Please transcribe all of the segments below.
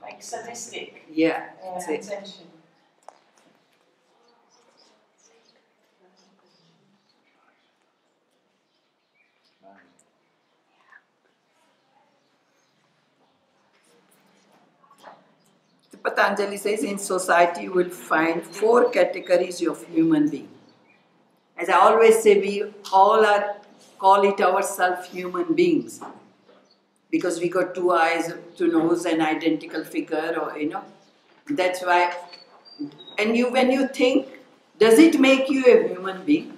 like sadistic attention. Patanjali says in society you will find 4 categories of human being. As I always say, we all call it ourselves human beings because we got 2 eyes, 2 nose, and identical figure, or that's why. And when you think, does it make you a human being?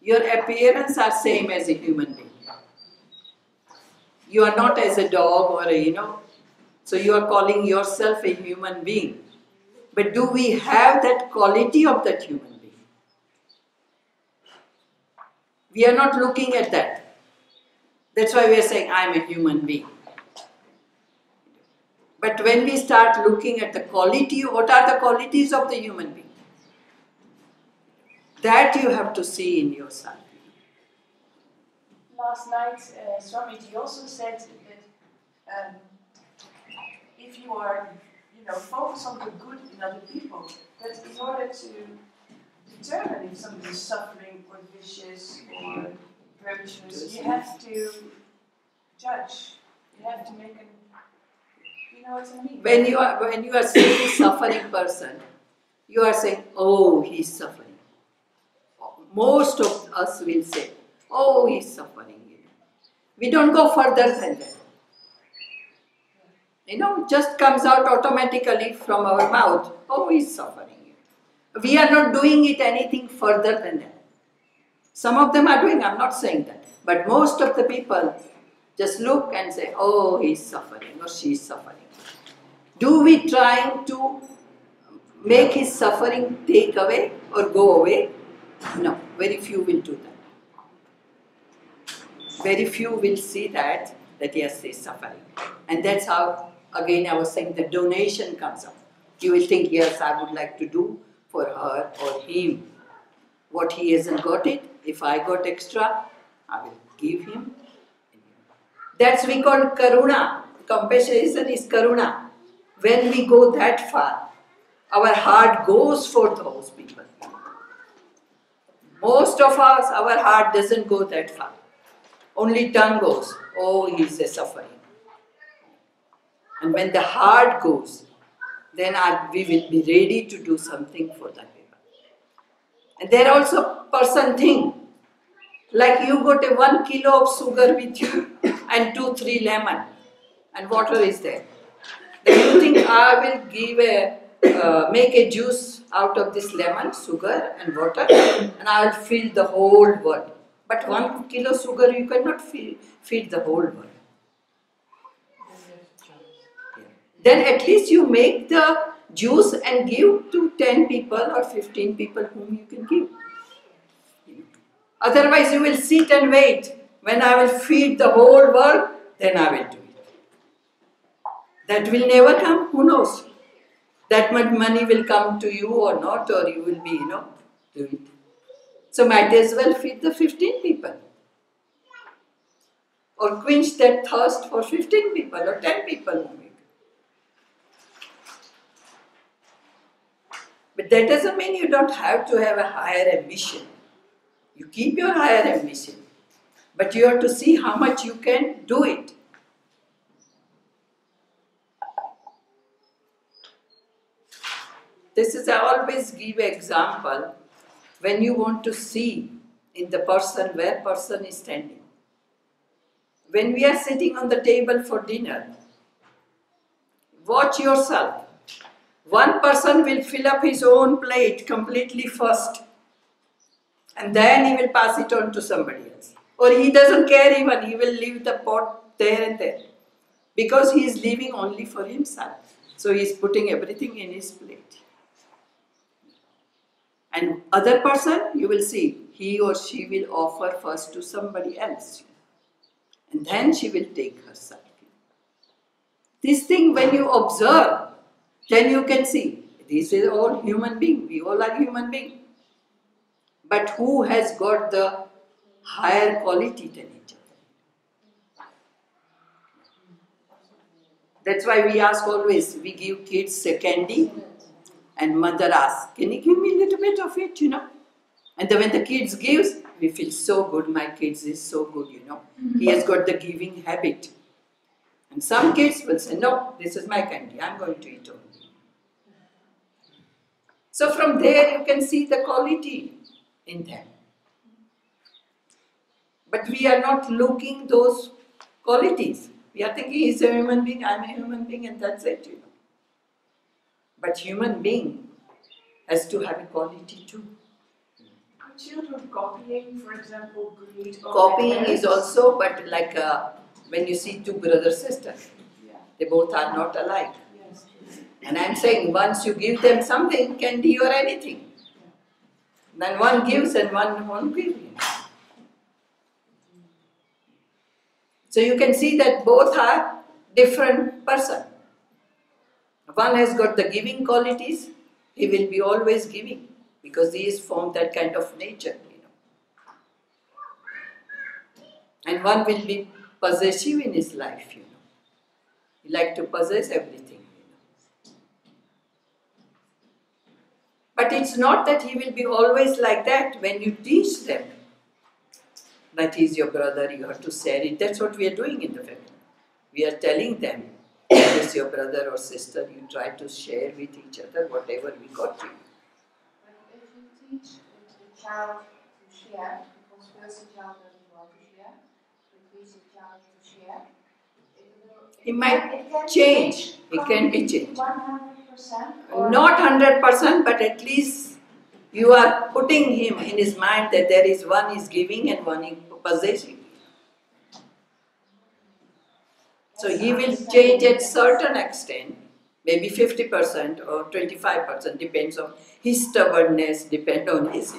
Your appearance are same as a human being. You are not as a dog or so you are calling yourself a human being. But do we have that quality of that human being? We are not looking at that. That's why we are saying, I am a human being. But when we start looking at the quality, what are the qualities of the human being? That you have to see in yourself. Last night, Swamiji also said that if you are, focus on the good in other people, that in order to determine if somebody is suffering or vicious or virtuous, you have to judge. You have to make an. You know what I mean? When you are seeing a suffering person, you are saying, "Oh, he's suffering." Most of us will say, "Oh, he's suffering." We don't go further than that. It just comes out automatically from our mouth. Oh, he's suffering. We are not doing it anything further than that. Some of them are doing, I'm not saying that. But most of the people just look and say, oh, he's suffering or she's suffering. Do we try to make his suffering take away or go away? No, very few will do that. Very few will see that yes, he's suffering. And that's how, again, I was saying the donation comes up. You will think, yes, I would like to do for her or him what he hasn't got it. If I got extra, I will give him. That's we call karuna. Compassion is karuna. When we go that far, our heart goes for those people. Most of us, our heart doesn't go that far. Only tongue goes, oh, he's a suffering. And when the heart goes, then we will be ready to do something for that people. And there also person think, like you got a 1 kilo of sugar with you and 2-3 lemon and water is there. Then you think I will make a juice out of this lemon, sugar and water and I will fill the whole world. But 1 kilo sugar you cannot feed the whole world. Then at least you make the juice and give to 10 people or 15 people whom you can give. Otherwise you will sit and wait. When I will feed the whole world, then I will do it. That will never come, who knows? That much money will come to you or not, or you will be, do it. So might as well feed the 15 people. Or quench that thirst for 15 people or 10 people. But that doesn't mean you don't have to have a higher ambition. You keep your higher ambition. But you have to see how much you can do it. This is, I always give an example when you want to see in the person where person is standing. When we are sitting on the table for dinner, watch yourself. One person will fill up his own plate completely first and then he will pass it on to somebody else. Or he doesn't care even, he will leave the pot there and there because he is leaving only for himself. So he is putting everything in his plate. And other person, you will see, he or she will offer first to somebody else. And then she will take herself. This thing when you observe, then you can see, this is all human being, we all are human being. But who has got the higher quality than each other? That's why we ask always, we give kids a candy and mother asks, can you give me a little bit of it, And then when the kids gives, we feel so good, my kids is so good, He has got the giving habit. And some kids will say, no, this is my candy, I'm going to eat only. So from there you can see the quality in them. But we are not looking those qualities. We are thinking he's a human being, I'm a human being, and that's it, But human being has to have a quality too. Are children copying, for example, greed? Copying is also, but like when you see two brothers sisters, they both are not alike. Yes. And I'm saying once you give them something, candy or anything, then one gives and one won't give. So you can see that both are different person. One has got the giving qualities, he will be always giving because he is from that kind of nature, And one will be possessive in his life, He like to possess everything, But it's not that he will be always like that. When you teach them that he is your brother, you have to share it. That's what we are doing in the family. We are telling them, that is your brother or sister, you try to share with each other whatever we got you. But if you teach the child to share, because first the child doesn't want to share, but teach the child to share, He might change. It can be changed. 100%? Not 100%, but at least you are putting him in his mind that there is one is giving and one is possessing. So he will change at certain extent, maybe 50% or 25%, depends on his stubbornness, depends on his, So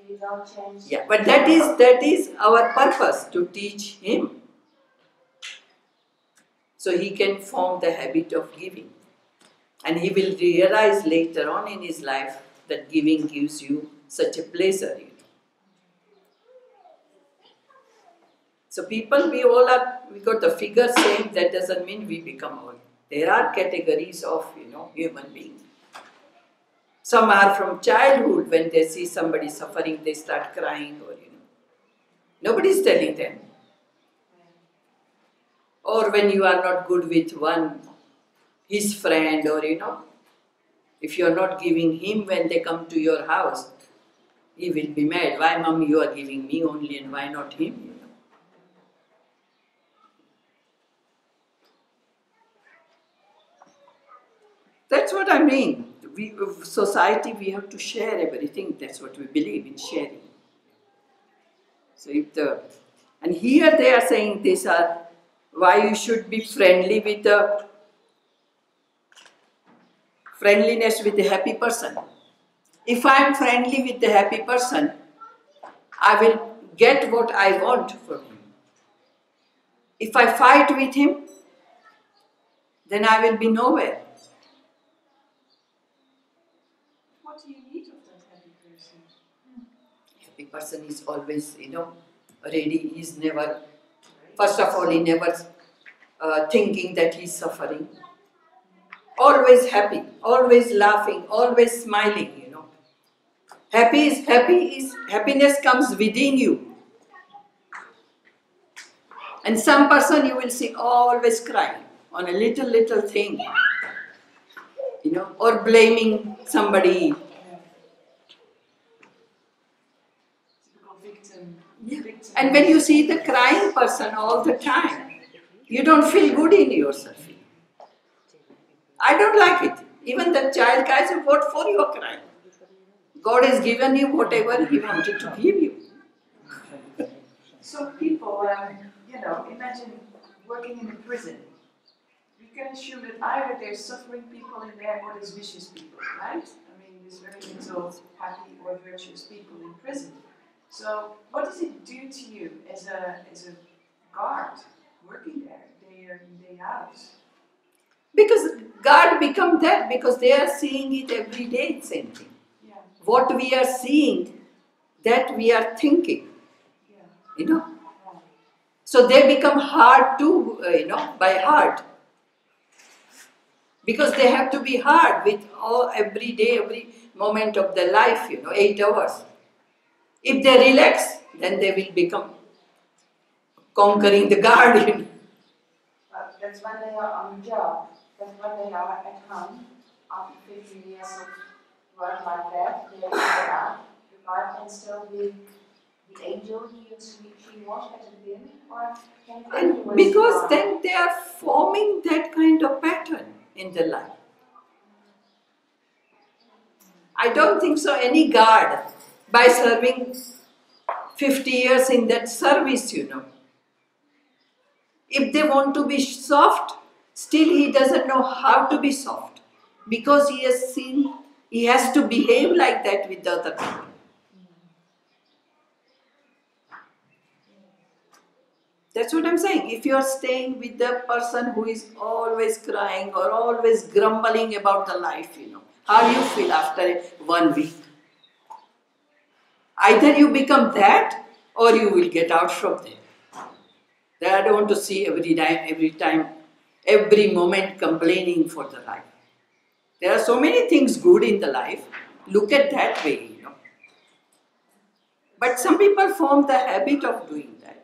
you don't change. Yeah, but that is our purpose, to teach him. So he can form the habit of giving. And he will realize later on in his life that giving gives you such a pleasure. So people, we got the figure same, that doesn't mean we become all. There are categories of, human beings. Some are from childhood, when they see somebody suffering, they start crying or, Nobody is telling them. Or when you are not good with his friend or, if you are not giving him when they come to your house, he will be mad. Why, mom, you are giving me only and why not him? That's what I mean. Society, we have to share everything. That's what we believe in, sharing. So and here they are saying these are why you should be friendly with friendliness with a happy person. If I am friendly with a happy person, I will get what I want from him. If I fight with him, then I will be nowhere. What do you need of that happy person? Happy person is always, ready. He's never, first of all, he never thinking that he's suffering. Always happy, always laughing, always smiling, Happiness comes within you. And some person you will see always crying on a little thing, or blaming somebody. Typical victim. Yeah. And when you see the crying person all the time, you don't feel good in yourself. I don't like it. Even the child cries, what for you are crying? God has given you whatever He wanted to give you. So people, imagine working in a prison. We can assume that either there's suffering people in there or there's vicious people, right? I mean, there's very little happy or virtuous people in prison. So what does it do to you as a guard working there, day in, day out? Because God become that, because they are seeing it every day, same thing. Yeah. What we are seeing, that we are thinking. Yeah. So they become hard too, by heart. Because they have to be hard with every day, every moment of their life, 8 hours. If they relax, then they will become conquering the garden. But that's when they are on the job. But when they are at home, after 15 years of work like that, they are, the wife can still be the angel she was at the beginning, or can it And because then they are forming that kind of pattern in their life. I don't think so any guard, by serving 50 years in that service, if they want to be soft, still he doesn't know how to be soft. Because he has seen, he has to behave like that with the other people. That's what I'm saying. If you are staying with the person who is always crying or always grumbling about the life, how do you feel after 1 week? Either you become that or you will get out from there. Then I don't want to see every moment complaining for the life. There are so many things good in the life. Look at that way, But some people form the habit of doing that,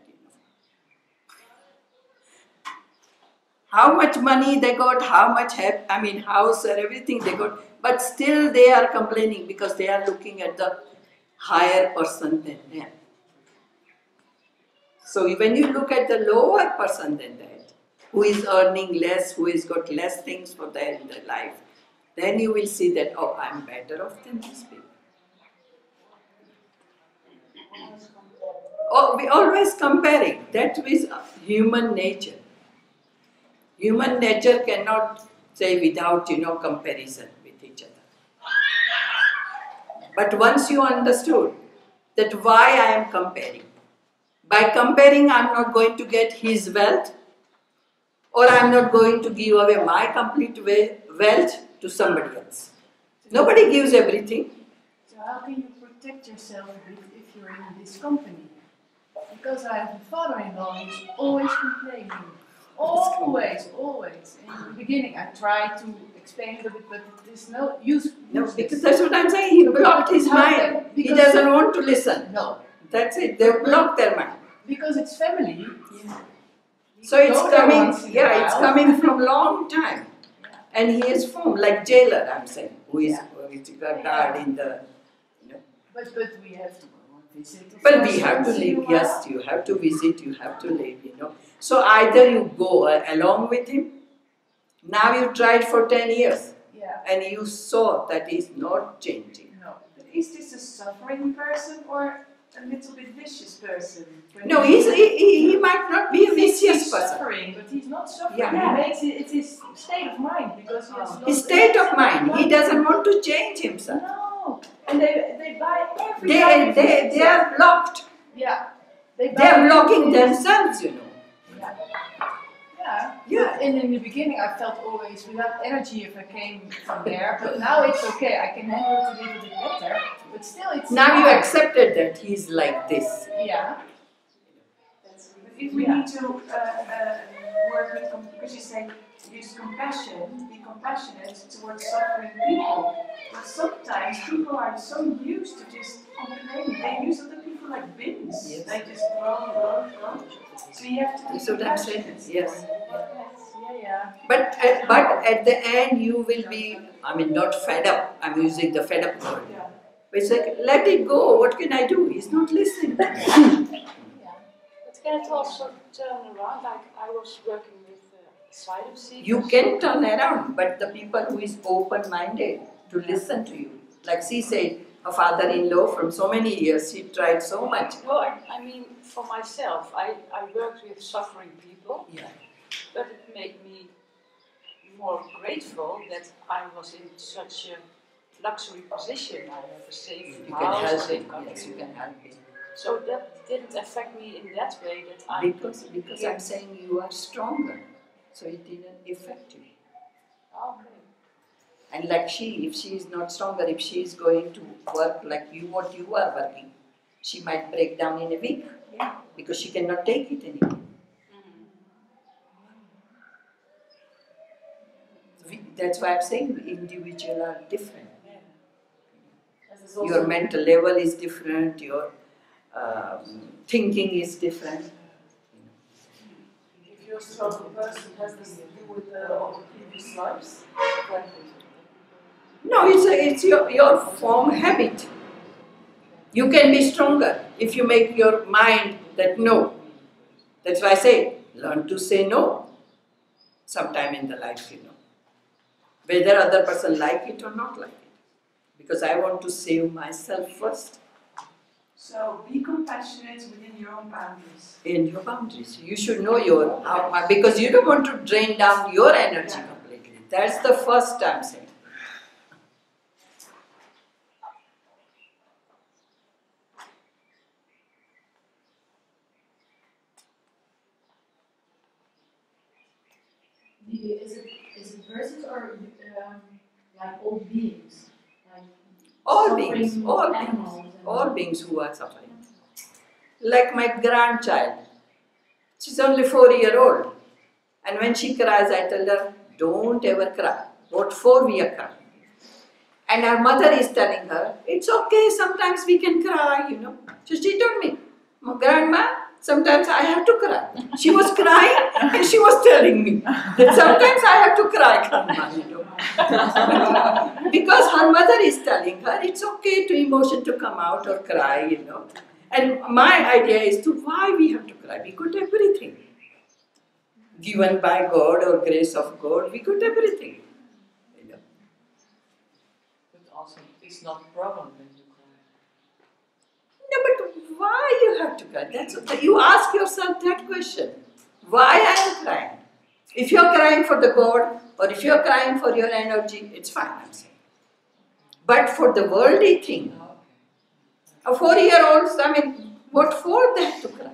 How much money they got, how much house or everything they got, but still they are complaining because they are looking at the higher person than them. So when you look at the lower person than that, who is earning less, who has got less things in their life, then you will see that, oh, I'm better off than these people. Oh, we always comparing. That is human nature. Human nature cannot say without, comparison with each other. But once you understood that why I am comparing, by comparing I'm not going to get his wealth, or I'm not going to give away my complete wealth to somebody else. Nobody gives everything. So how can you protect yourself if you're in this company? Because I have a father-in-law who's always complaining. Always. In the beginning I tried to explain it a bit, but there's no use. No, because that's what I'm saying. He blocked his mind. He doesn't want to listen. No. That's it. They block their mind. Because it's family. Yeah. So it's coming, it's coming from long time. Yeah. And he is formed, like jailer, I'm saying, who is guard in the, But we have to visit. But we have to live, yes, you have to visit, you have to live, So either you go along with him, now you tried for 10 years, and you saw that he's not changing. No. But is this a suffering person or a little bit vicious person? No, he might not be a vicious person. Suffering, but he's not suffering. Yeah. He makes it's his state of mind because he has his state of mind. He doesn't want to change himself. No, and they buy every. They are blocked. Yeah, they are blocking themselves, Yeah. And in the beginning, I felt always without energy if I came from there. But now it's okay. I can handle it a little bit better. But still, it's now hard. you accepted that he's like this. Yeah. If we need to work with, because you say use compassion, be compassionate towards suffering people. But sometimes people are so used to just complaining. They use other people like bins. Yes. They just grow. So you have to be That's what I'm saying. Yes. Yeah. But at the end you will be, not fed up. I'm using the fed up word. Yeah. It's like, let it go. What can I do? He's not listening. But can it also turn around? Like I was working with asylum seekers. You can turn around, but the people who is open-minded to listen to you. Like she said, her father-in-law from so many years, she tried so much. Well, I mean, for myself, I worked with suffering people. Yeah. But it made me more grateful that I was in such a luxury position. I have a safe You house. can help safe him. country. Yes, you can help him. So that didn't affect me in that way that I... Because I'm saying you are stronger, so it didn't affect you. Okay. And like if she is not stronger, if she is going to work like what you are working, she might break down in a week. Yeah. Because she cannot take it anymore. That's why I'm saying individual are different. As is also Your mental level is different, your thinking is different. if you're a struggle person, has this to do with all the previous lives? No, it's your form habit. You can be stronger if you make your mind that no. That's why I say, learn to say no sometime in the life, Whether other person like it or not like it. Because I want to save myself first. So be compassionate within your own boundaries. In your boundaries. You should know because you don't want to drain down your energy completely. That's the first I'm saying. Is it persons or like all beings? Like All beings, animals all beings who are suffering. Like my grandchild. She's only 4-year-old. And when she cries, I tell her, don't ever cry. What for we are crying? And her mother is telling her, it's okay, sometimes we can cry, So she told me, Grandma, sometimes I have to cry. She was crying and she was telling me that sometimes I have to cry, Grandma, Because her mother is telling her, it's okay to emotion to come out or cry, And my idea is to why we have to cry. We got everything. Given by God or grace of God, we got everything. But also, it's not a problem when you cry. No, but why you have to cry? You ask yourself that question. Why I am crying? If you're crying for the God or if you're crying for your energy, it's fine, I'm saying. But for the worldly thing, a 4-year-old, what for that to cry?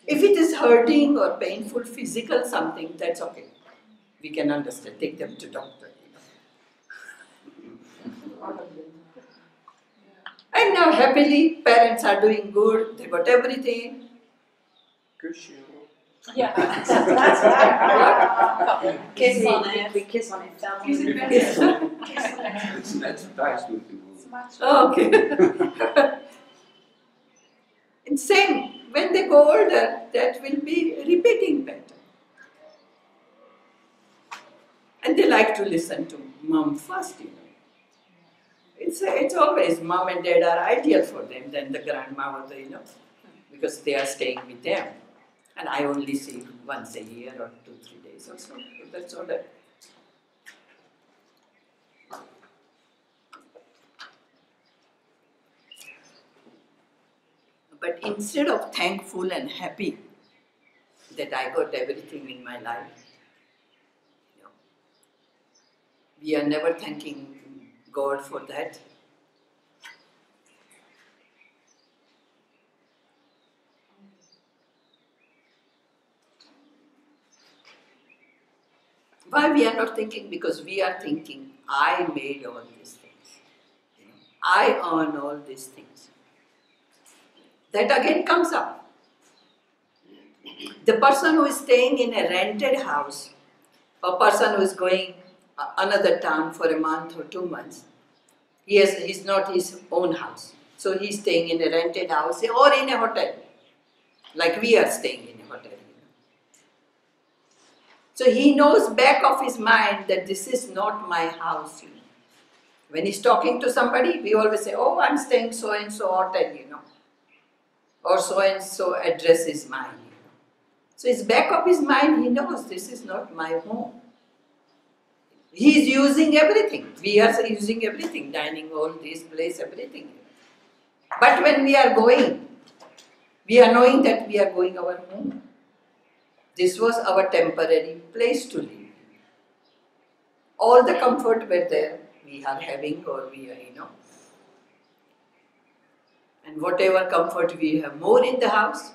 If it is hurting or painful, physical something, that's okay. We can understand. Take them to doctor. And now happily, parents are doing good. They got everything. Kusje. Yeah. kiss on it. We kiss on it. Het is net thuis doen. Oh, okay. And same, when they go older, that will be repeating better. And they like to listen to mom first, It's always mom and dad are ideal for them than the grandma or the, because they are staying with them. And I only see once a year or 2-3 days or so. That's all that. But instead of thankful and happy that I got everything in my life, we are never thanking God for that. Why we are not thinking? Because we are thinking, I made all these things. I earn all these things. That again comes up. The person who is staying in a rented house, a person who is going another town for a month or 2 months, he's not his own house. So he's staying in a rented house or in a hotel, like we are staying in a hotel. So he knows back of his mind that this is not my house. When he's talking to somebody, we always say, oh, I'm staying so-and-so hotel, or so-and-so address is mine. So it's back of his mind, he knows this is not my home. He's using everything. We are using everything, dining hall, this place, everything. But when we are going, we are knowing that we are going our home. This was our temporary place to live. All the comfort were there, we are having or we are, And whatever comfort we have more in the house,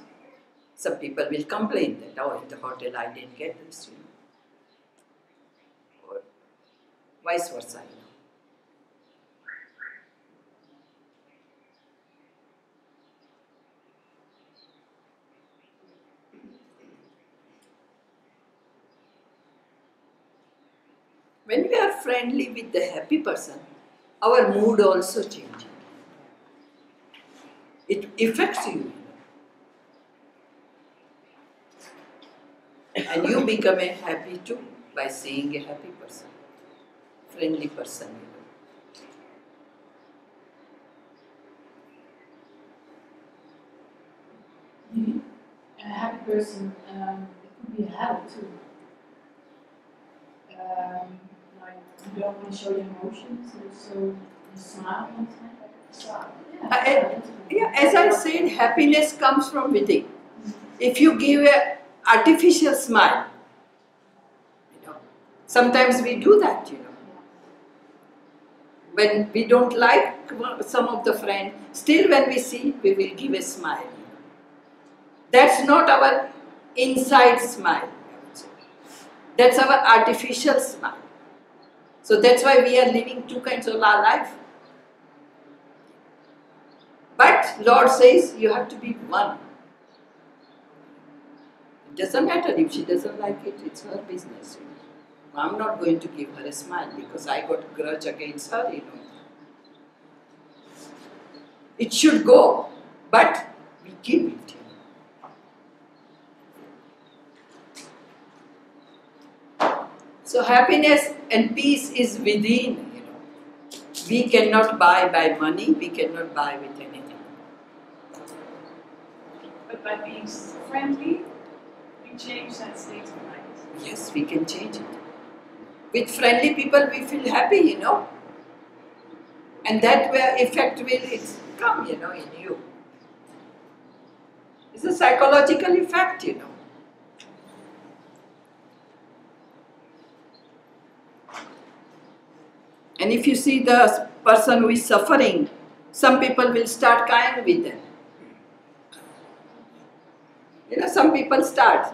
some people will complain that, oh, in the hotel I didn't get this, Or vice versa, When we are friendly with the happy person, our mood also changes. It affects you. And you become a happy too by seeing a happy person, friendly person. A happy person, it could be a habit too. Like you don't want to show your emotions, so you smile all the time. Yeah, as I said, happiness comes from within. If you give an artificial smile, sometimes we do that, When we don't like some of the friends, still when we see, we will give a smile. That's not our inside smile. That's our artificial smile. So that's why we are living two kinds of our life. But Lord says you have to be one. It doesn't matter if she doesn't like it, it's her business. I'm not going to give her a smile because I got a grudge against her, It should go, but we keep it. So happiness and peace is within, We cannot buy by money, we cannot buy with anything. But by being friendly, we change that state of mind. Yes, we can change it. With friendly people, we feel happy, And that effect will come, in you. It's a psychological effect, And if you see the person who is suffering, some people will start crying with them. Some people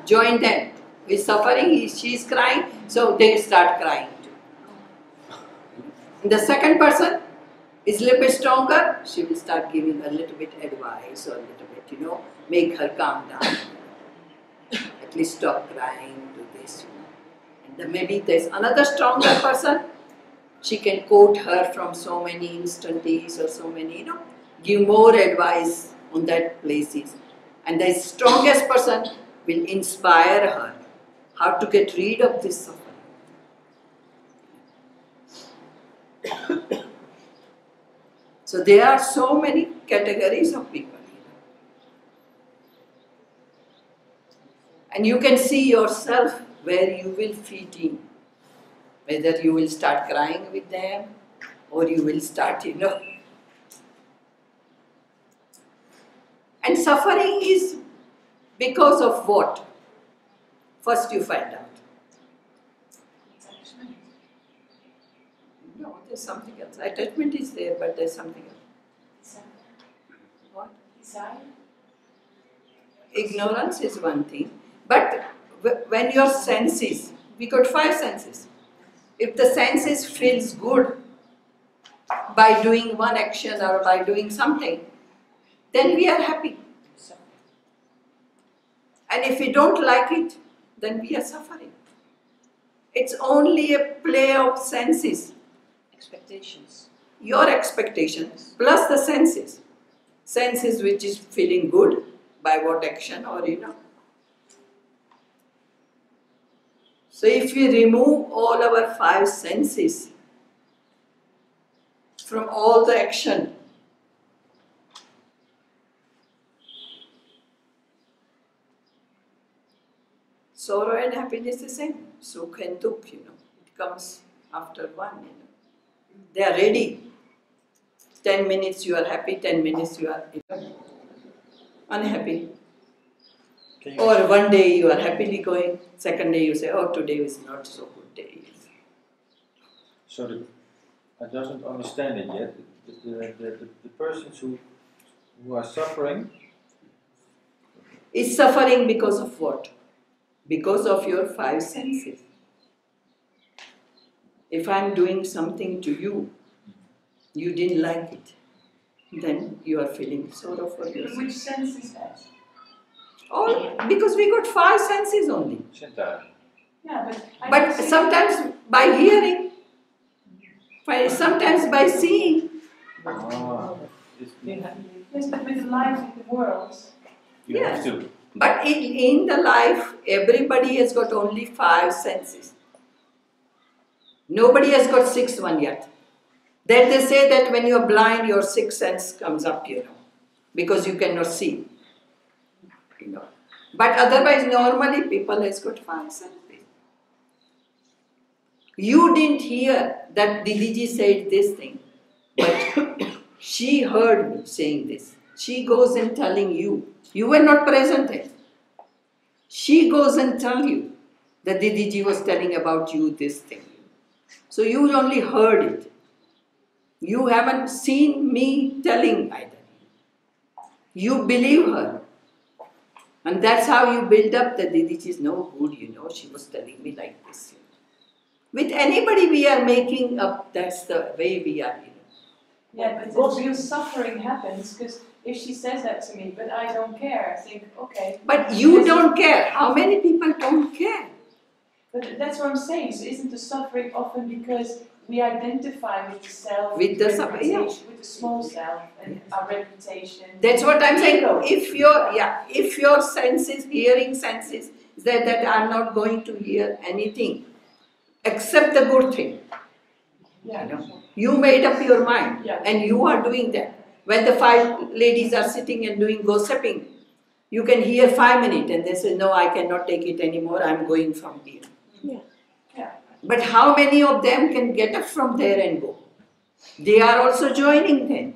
join them. Who is suffering, she is crying, so they start crying too. And the second person is a little bit stronger, she will start giving a little bit advice or a little bit, make her calm down. At least stop crying, do this, And then maybe there's another stronger person, she can quote her from so many instances or so many, give more advice on that places. And the strongest person will inspire her how to get rid of this suffering. So there are so many categories of people. And you can see yourself where you will fit in. Whether you will start crying with them or you will start, And suffering is because of what? First you find out. Attachment. No, there's something else. Attachment is there, but there's something else. What? Desire. Ignorance is one thing, but when your senses, we got 5 senses. If the senses feels good by doing one action or by doing something, then we are happy. And if we don't like it, then we are suffering. It's only a play of senses. Expectations. Your expectations plus the senses. Senses which is feeling good by what action or So if we remove all our 5 senses from all the action, sorrow and happiness is the same. Sukh and dukh, It comes after one, They are ready. 10 minutes you are happy, 10 minutes you are unhappy. Or one day you are happily going, second day you say, oh, today is not so good day. So I doesn't understand it yet. The persons who are suffering Is suffering because of what? Because of your 5 senses. If I am doing something to you, you didn't like it, then you are feeling sorrow for yourself. Which sense is that? Or because we got 5 senses only. Sintuigen. Yeah, but But sometimes by hearing, Sometimes by seeing. Ah, Yes, but with life in the world, you Yes. have to. But in the life, everybody has got only 5 senses. Nobody has got 6th one yet. Then they say that when you are blind, your 6th sense comes up, because you cannot see. But otherwise, normally people has got 5 senses. You didn't hear that Didiji said this thing, but she heard me saying this. She goes and telling you. You were not present yet. She goes and tell you that Didiji was telling about you this thing. So you only heard it. You haven't seen me telling either. You believe her. And that's how you build up that Didiji is no good, she was telling me like this. With anybody we are making up, that's the way we are. yeah, but the real suffering happens because if she says that to me, but I don't care, I think, okay. But you don't care. How many people don't care? But that's what I'm saying. So isn't the suffering often because we identify with the self, With the self, yeah. with the small self and our reputation? That's what I'm saying. Ego. If your senses, hearing senses, that are not going to hear anything except the good thing. Yeah. You made up your mind, Yeah. and you are doing that. When the 5 ladies are sitting and doing gossiping, you can hear 5 minutes and they say, no, I cannot take it anymore, I'm going from here. Yeah. But how many of them can get up from there and go? They are also joining them.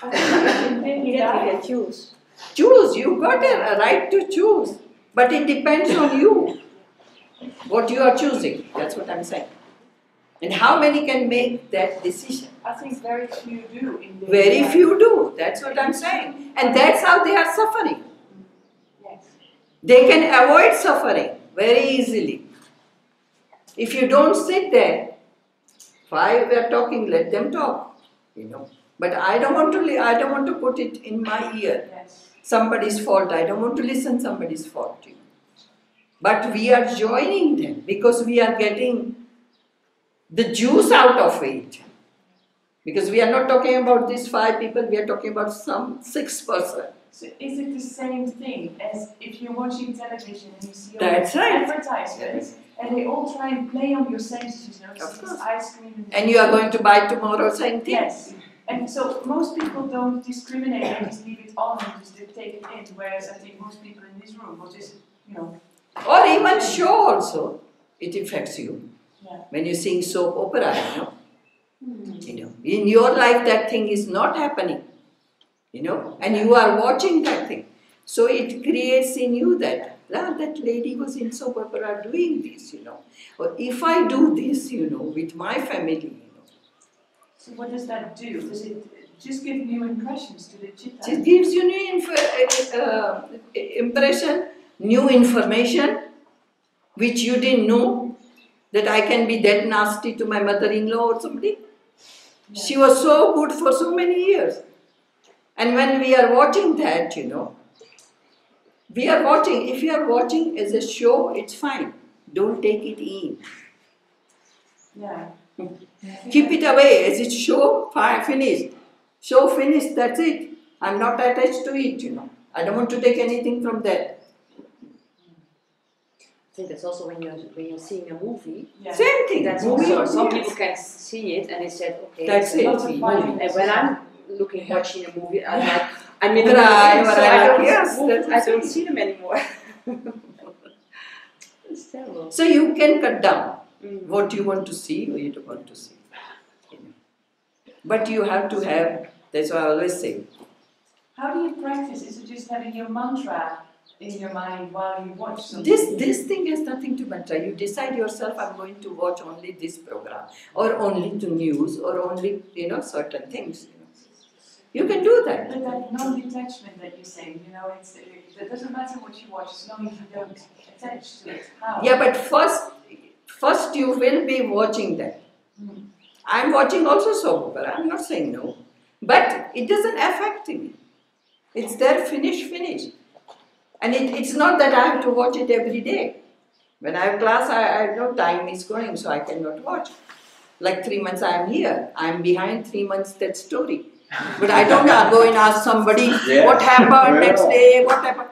You can choose. Choose, you got a right to choose. But it depends on you, what you are choosing. That's what I'm saying. And how many can make that decision? I think very few do. Very few do. That's what I'm saying. And that's how they are suffering. Yes. They can avoid suffering very easily. If you don't sit there, 5 are talking, let them talk. But I don't want to put it in my ear. Yes. Somebody's fault. I don't want to listen somebody's fault. But we are joining them because we are getting the juice out of it. Because we are not talking about these 5 people, we are talking about some 6 person. So is it the same thing as if you're watching television and you see all That's these right. advertisements and they all try and play on your senses, Of it's course. ice cream And you are going to buy tomorrow same thing? Yes. And so most people don't discriminate, they just leave it on and just take it in, whereas I think most people in this room will just, Or even show also, it affects you. Yeah. When you sing soap opera, in your life that thing is not happening, and you are watching that thing. So it creates in you that lady was in soap opera doing this, Or if I do this, with my family, So what does that do? Does it just give new impressions to the chitta? It gives you new impression, new information, which you didn't know, that I can be that nasty to my mother-in-law or somebody. Yeah. She was so good for so many years. And when we are watching that, we are watching. If you are watching as a show, it's fine. Don't take it in. Yeah. Keep it away. As it show, fine, finished. Show finished, that's it. I'm not attached to it, I don't want to take anything from that. I think that's also when you're seeing a movie. Yeah. Same thing. That's Movie also, some yes. people can see it and they said, okay, That's it's a it. movie. Violence. And when I'm watching a movie, I'm in the Right, movie, so right, yes, I don't see them anymore. It's terrible. So you can cut down what you want to see or you don't want to see. But you have to have, that's what I always say. How do you practice? Is it just having your mantra in your mind while you watch something? This thing has nothing to matter. You decide yourself, I'm going to watch only this program, or only to news, or only, certain things. You can do that. But that non-detachment that you're saying, it doesn't matter what you watch as long as you don't attach to it. How? Yeah, but first you will be watching that. I'm watching also soap opera, I'm not saying no. But it doesn't affect me. It's there, finish. And it's not that I have to watch it every day. When I have class, I know time is going, so I cannot watch. Like 3 months I am here. I am behind 3 months that story. But I don't go and ask somebody what happened next day, what happened,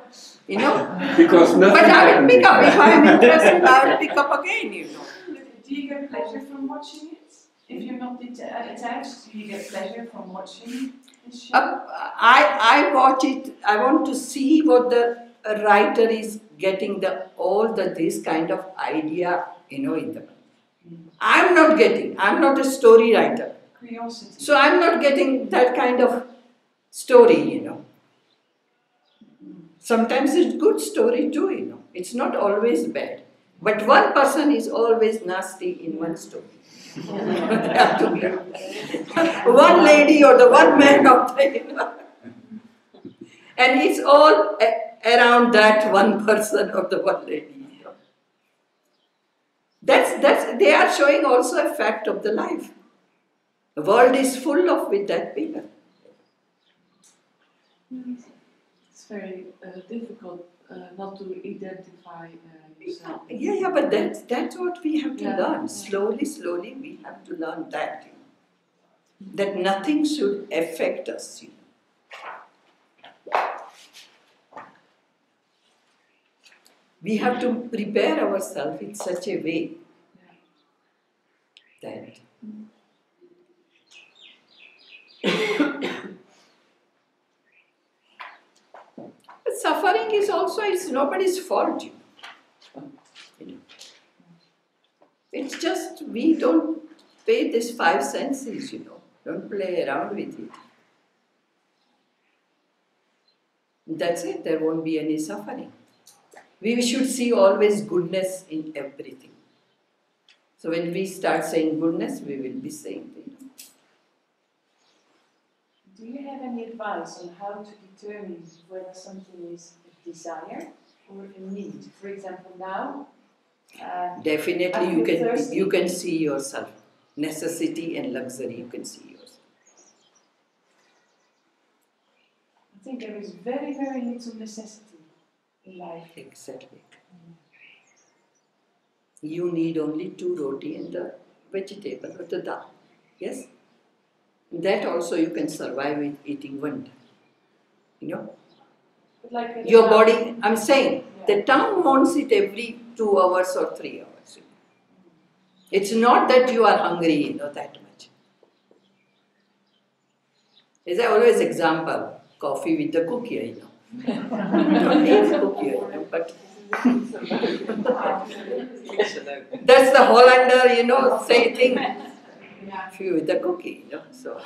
you know. Because nothing But I will happened pick up. before. If I am interested, I will pick up again, you know. Do you get pleasure from watching it? If you're not attached, do you get pleasure from watching this show? I watch it. I want to see what the writer is getting this kind of idea, you know, in the mind. I'm not getting. I'm not a story writer. Curiosity. So I'm not getting that kind of story, you know. Sometimes it's good story too, you know. It's not always bad. But one person is always nasty in one story. They have to be one lady or the one man of the, you know. And it's all around that one person or the one lady. You know. That's they are showing also a fact of the life. The world is full of with that people. It's very difficult not to identify yourself. Yeah, but that's what we have to learn. Slowly, we have to learn that. You know. That nothing should affect us. You know. We have to prepare ourselves in such a way that suffering is also, it's nobody's fault. You know. It's just we don't pay this 5 senses, you know. Don't play around with it. That's it, there won't be any suffering. We should see always goodness in everything. So when we start saying goodness, we will be saying things. Do you have any advice on how to determine whether something is a desire or a need? For example, now. Definitely, you can see yourself. Necessity and luxury, you can see yourself. I think there is very, very little necessity in life. Exactly. You need only 2 roti and the vegetable or the dal. Yes? That also you can survive with eating one time. You know? But like Your body, I'm saying, the tongue wants it every 2 hours or 3 hours. It's not that you are hungry, you know, that much. As I always example, coffee with the cookie, you know. You don't need cookie, you know, but that's the Hollander, you know, same thing. Coffee with the cookie, you know, so.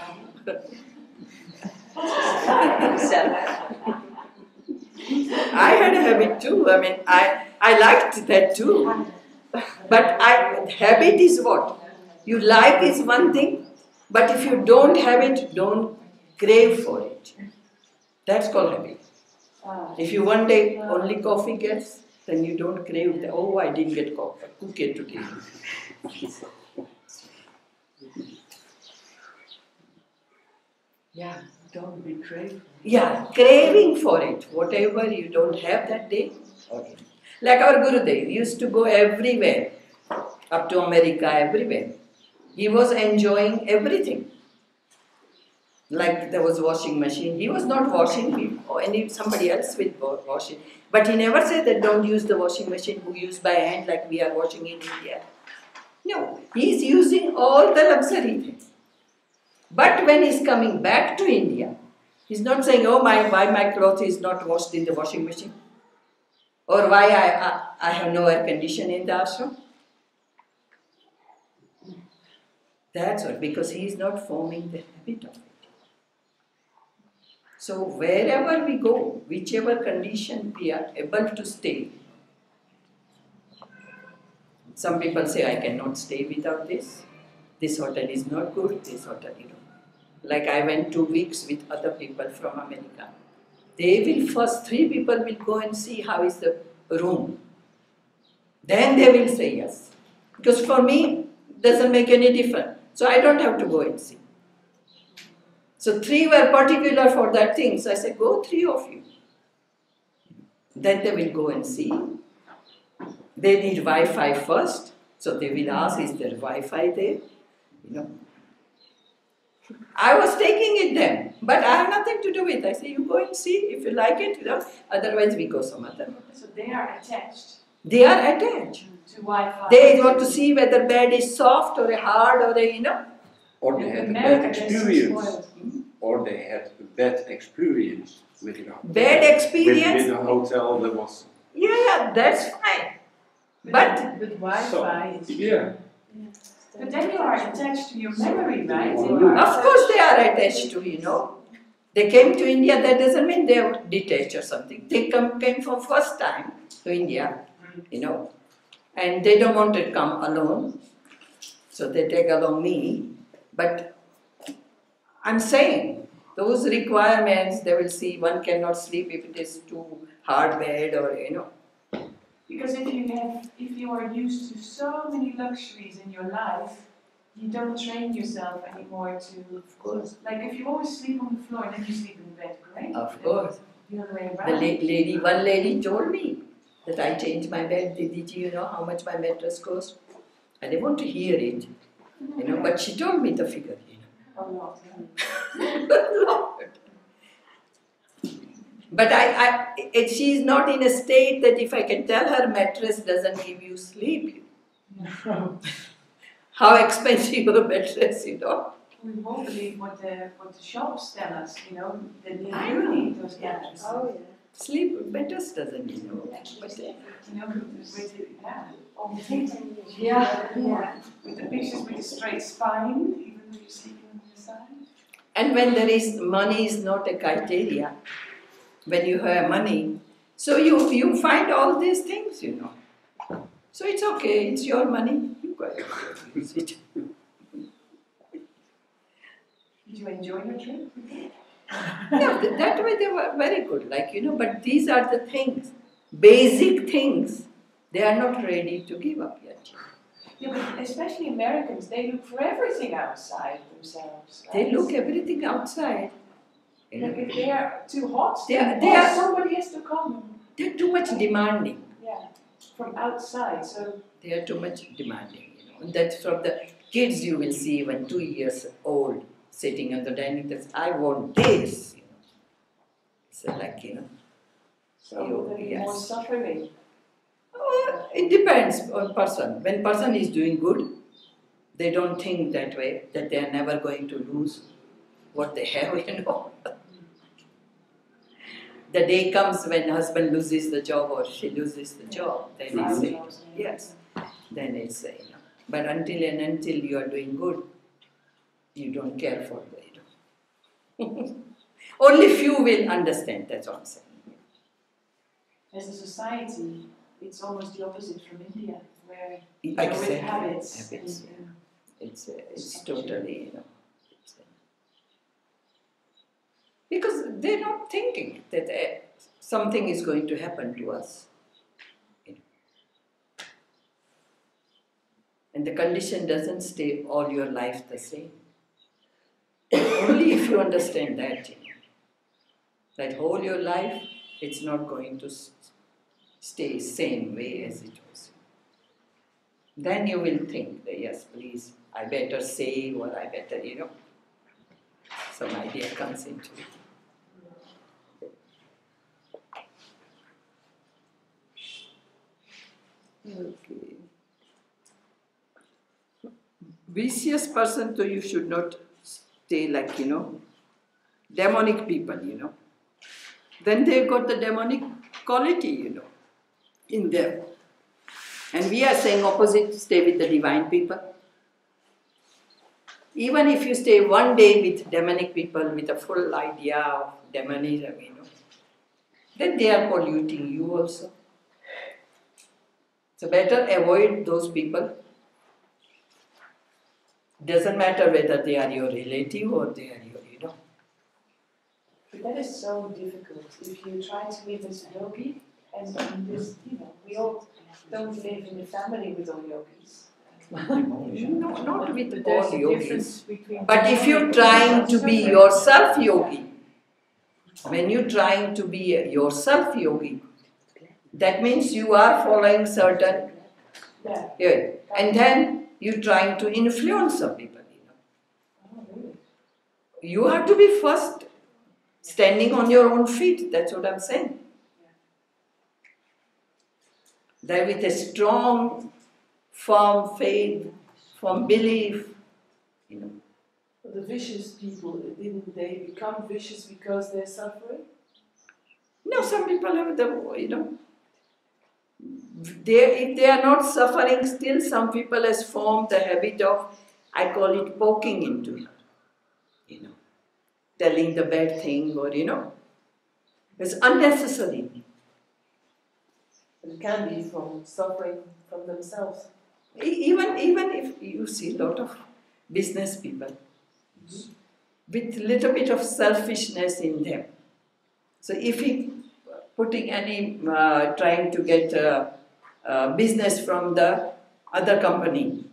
I had a habit too. I mean, I liked that too. But habit is what? You like is one thing, but if you don't have it, don't crave for it. That's called habit. If you one day only coffee gets, then you don't crave that. Oh, I didn't get cookie today. Yeah, don't be craving. Yeah, craving for it. Whatever you don't have that day. Okay. Like our Gurudev used to go everywhere, up to America, everywhere. He was enjoying everything. Like there was washing machine. He was not washing, somebody else will wash it. But he never said that don't use the washing machine, who use by hand like we are washing in India. No, he's using all the luxury things. But when he's coming back to India, he's not saying, oh, why my clothes is not washed in the washing machine? Or why I have no air condition in the ashram? That's what, because he is not forming the habit of it. So wherever we go, whichever condition we are able to stay. Some people say, I cannot stay without this. This hotel is not good, this hotel, you know. Like I went 2 weeks with other people from America. They will first, 3 people will go and see how is the room. Then they will say yes. Because for me, it doesn't make any difference. So I don't have to go and see. So 3 were particular for that thing. So I said, go 3 of you. Then they will go and see. They need Wi-Fi first. So they will ask, is there Wi-Fi there? you know. I was taking it then, but I have nothing to do with it. I say, you go and see if you like it, you know. Otherwise, we go some other. So they are attached They are attached. to Wi-Fi. They want to see whether bed is soft or hard or a, you know. Or they had a bad America, they're so experience. spoiled. Or they had a bad experience with it. Bad experience? With a hotel that was. Yeah, that's fine. But with Wi-Fi, So, yeah. But then you are attached to your memory, right? of course they are attached to, you know. They came to India, that doesn't mean they are detached or something. They came for first time to India, you know. And they don't want to come alone. So they take along me. But I'm saying, those requirements, they will see one cannot sleep if it is too hard bed or, you know. Because if you are used to so many luxuries in your life, you don't train yourself anymore to. Of course. Like if you always sleep on the floor and then you sleep in bed, great. Of course. The other way The around. one lady told me that I changed my bed. Did you know how much my mattress cost? I didn't want to hear it, you know, but she told me the figure, you know. A lot. Lord. But she is not in a state that if I can tell her mattress doesn't give you sleep. How expensive a mattress, you know. We won't believe what the shops tell us, you know, that they I do know. need those mattresses. oh yeah. Sleep mattress doesn't, you know. But, You know, with the, all the Things things. in the Yeah. With the pictures with the straight spine, even though you're sleeping on the side. and when there is money is not a criteria, when you have money, so you find all these things, you know. So it's okay, it's your money, you go ahead and use it. Did you enjoy your trip? Yeah, that way they were very good, like, you know, but these are the things, basic things, they are not ready to give up yet. Yeah, but especially Americans, they look for everything outside themselves. Right? They look everything outside. You Like know. if they are too hot, They then are- somebody has to come. They're too much demanding. Yeah, from outside. So They are too much demanding, you know. And that's from the kids you will see when 2 years old sitting on the dining table. I want this, you know. So like, you know. there'll be more Yes. suffering. It depends on person. When person is doing good, they don't think that way, that they are never going to lose what they have, you know. The day comes when husband loses the job or she loses the job, then it's yes, then it's you know. But until you are doing good, you don't care for the, you know. Only few will understand. That's what I'm saying. As a society, it's almost the opposite from India, where Exactly. with habits. Habits, and, It's totally, you know. Because they're not thinking that something is going to happen to us. And the condition doesn't stay all your life the same. Only if you understand that, you know, that whole your life, it's not going to stay same way as it was. Then you will think that, yes, please, I better save or I better, you know, some idea comes into it. Okay. Vicious person, so you should not stay like, you know, demonic people, you know. Then they've got the demonic quality, you know, in them. And we are saying opposite, stay with the divine people. Even if you stay one day with demonic people with a full idea of demonism, you know, then they are polluting you also. So better avoid those people. Doesn't matter whether they are your relative or they are your, you know. But that is so difficult if you try to live as a yogi, and this, you know, we all don't live in a family with all yogis. No, not with But there's all a yogis. difference between. But if you're trying to be yourself yogi, when you're trying to be yourself yogi, that means you are following certain, Yeah. and then you're trying to influence some people. you have to be first standing on your own feet. That's what I'm saying. That with a strong, firm faith, firm belief, you know. The vicious people, didn't they become vicious because they're suffering? No, some people have the, you know, if they are not suffering, still some people has formed the habit of, I call it poking into it, you know, telling the bad thing or, you know, it's unnecessary. It can be from suffering from themselves. Even if you see a lot of business people with little bit of selfishness in them. So if he putting any, trying to get business from the other company,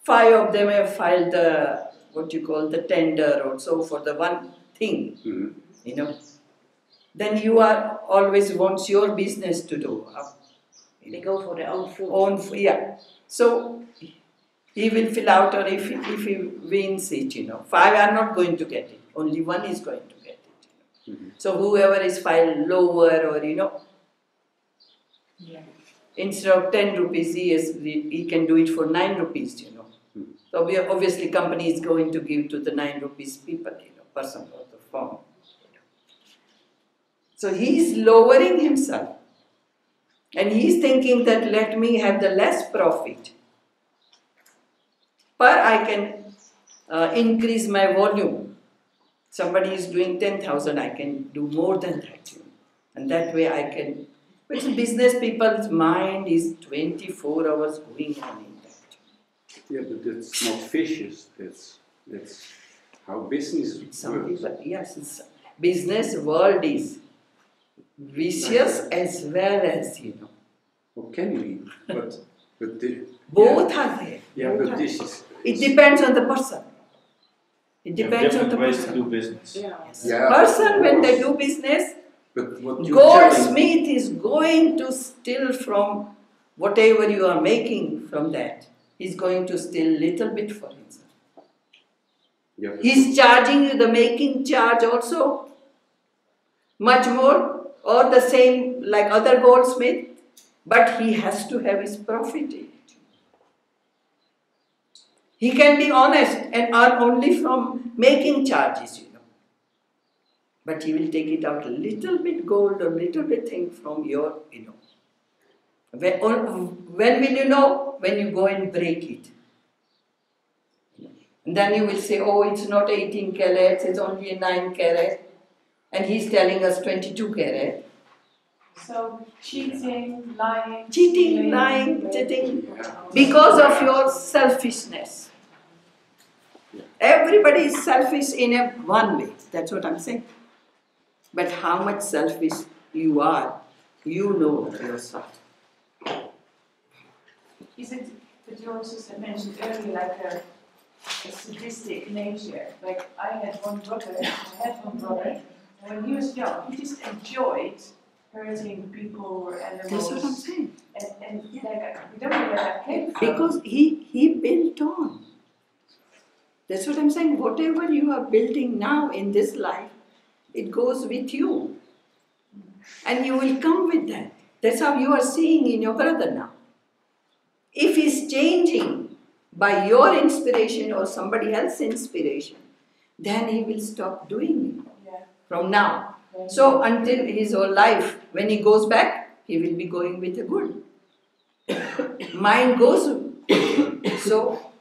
5 of them have filed the, what you call the tender or so for the one thing, you know. Then you are always wants your business to do up. They go for their own food. Yeah. So he will fill out, or if he wins it, you know, 5 are not going to get it. Only 1 is going to get it. You know. So whoever is filed lower, or you know, instead of 10 rupees, he can do it for 9 rupees. You know. So obviously, company is going to give to the 9 rupees people, you know, person or the firm. So he is lowering himself. And he is thinking that let me have the less profit. But I can increase my volume. Somebody is doing 10,000, I can do more than that. You know. And that way I can. But business people's mind is 24 hours going on in that. Yeah, but that's not vicious. That's how business Some works. people, yes, business world is vicious as well as, you know. Or can be, but Both are there. Yeah, Both but are this there. is. It depends on the person. It depends on the Different ways to person. do business. Yeah, Person, of when they course. do business, But what you're telling, goldsmith is going to steal from whatever you are making from that. He's going to steal little bit for himself. yeah, but He's charging you the making charge also much more or the same like other goldsmith, but he has to have his profit in it. He can be honest and earn only from making charges, you know. But he will take it out a little bit gold or little bit thing from your, you know. When will you know? When you go and break it. And then you will say, oh, it's not 18 carats, it's only a 9 carat. And he's telling us 22 carat. So cheating, lying, Cheating, stealing, lying, cheating, because of your selfishness. Everybody is selfish in a one way, that's what I'm saying. But how much selfish you are, you know yourself. Is it, but you also mentioned earlier, like a sadistic nature. Like I had one brother, and when he was young, he just enjoyed hurting people or animals. That's what I'm saying. And like, we don't know where that came from. Because he built on. That's what I'm saying. Whatever you are building now in this life, it goes with you. And you will come with that. That's how you are seeing in your brother now. If he's changing by your inspiration or somebody else's inspiration, then he will stop doing it from now. So until his whole life, when he goes back, he will be going with the good. Mind goes with it. So,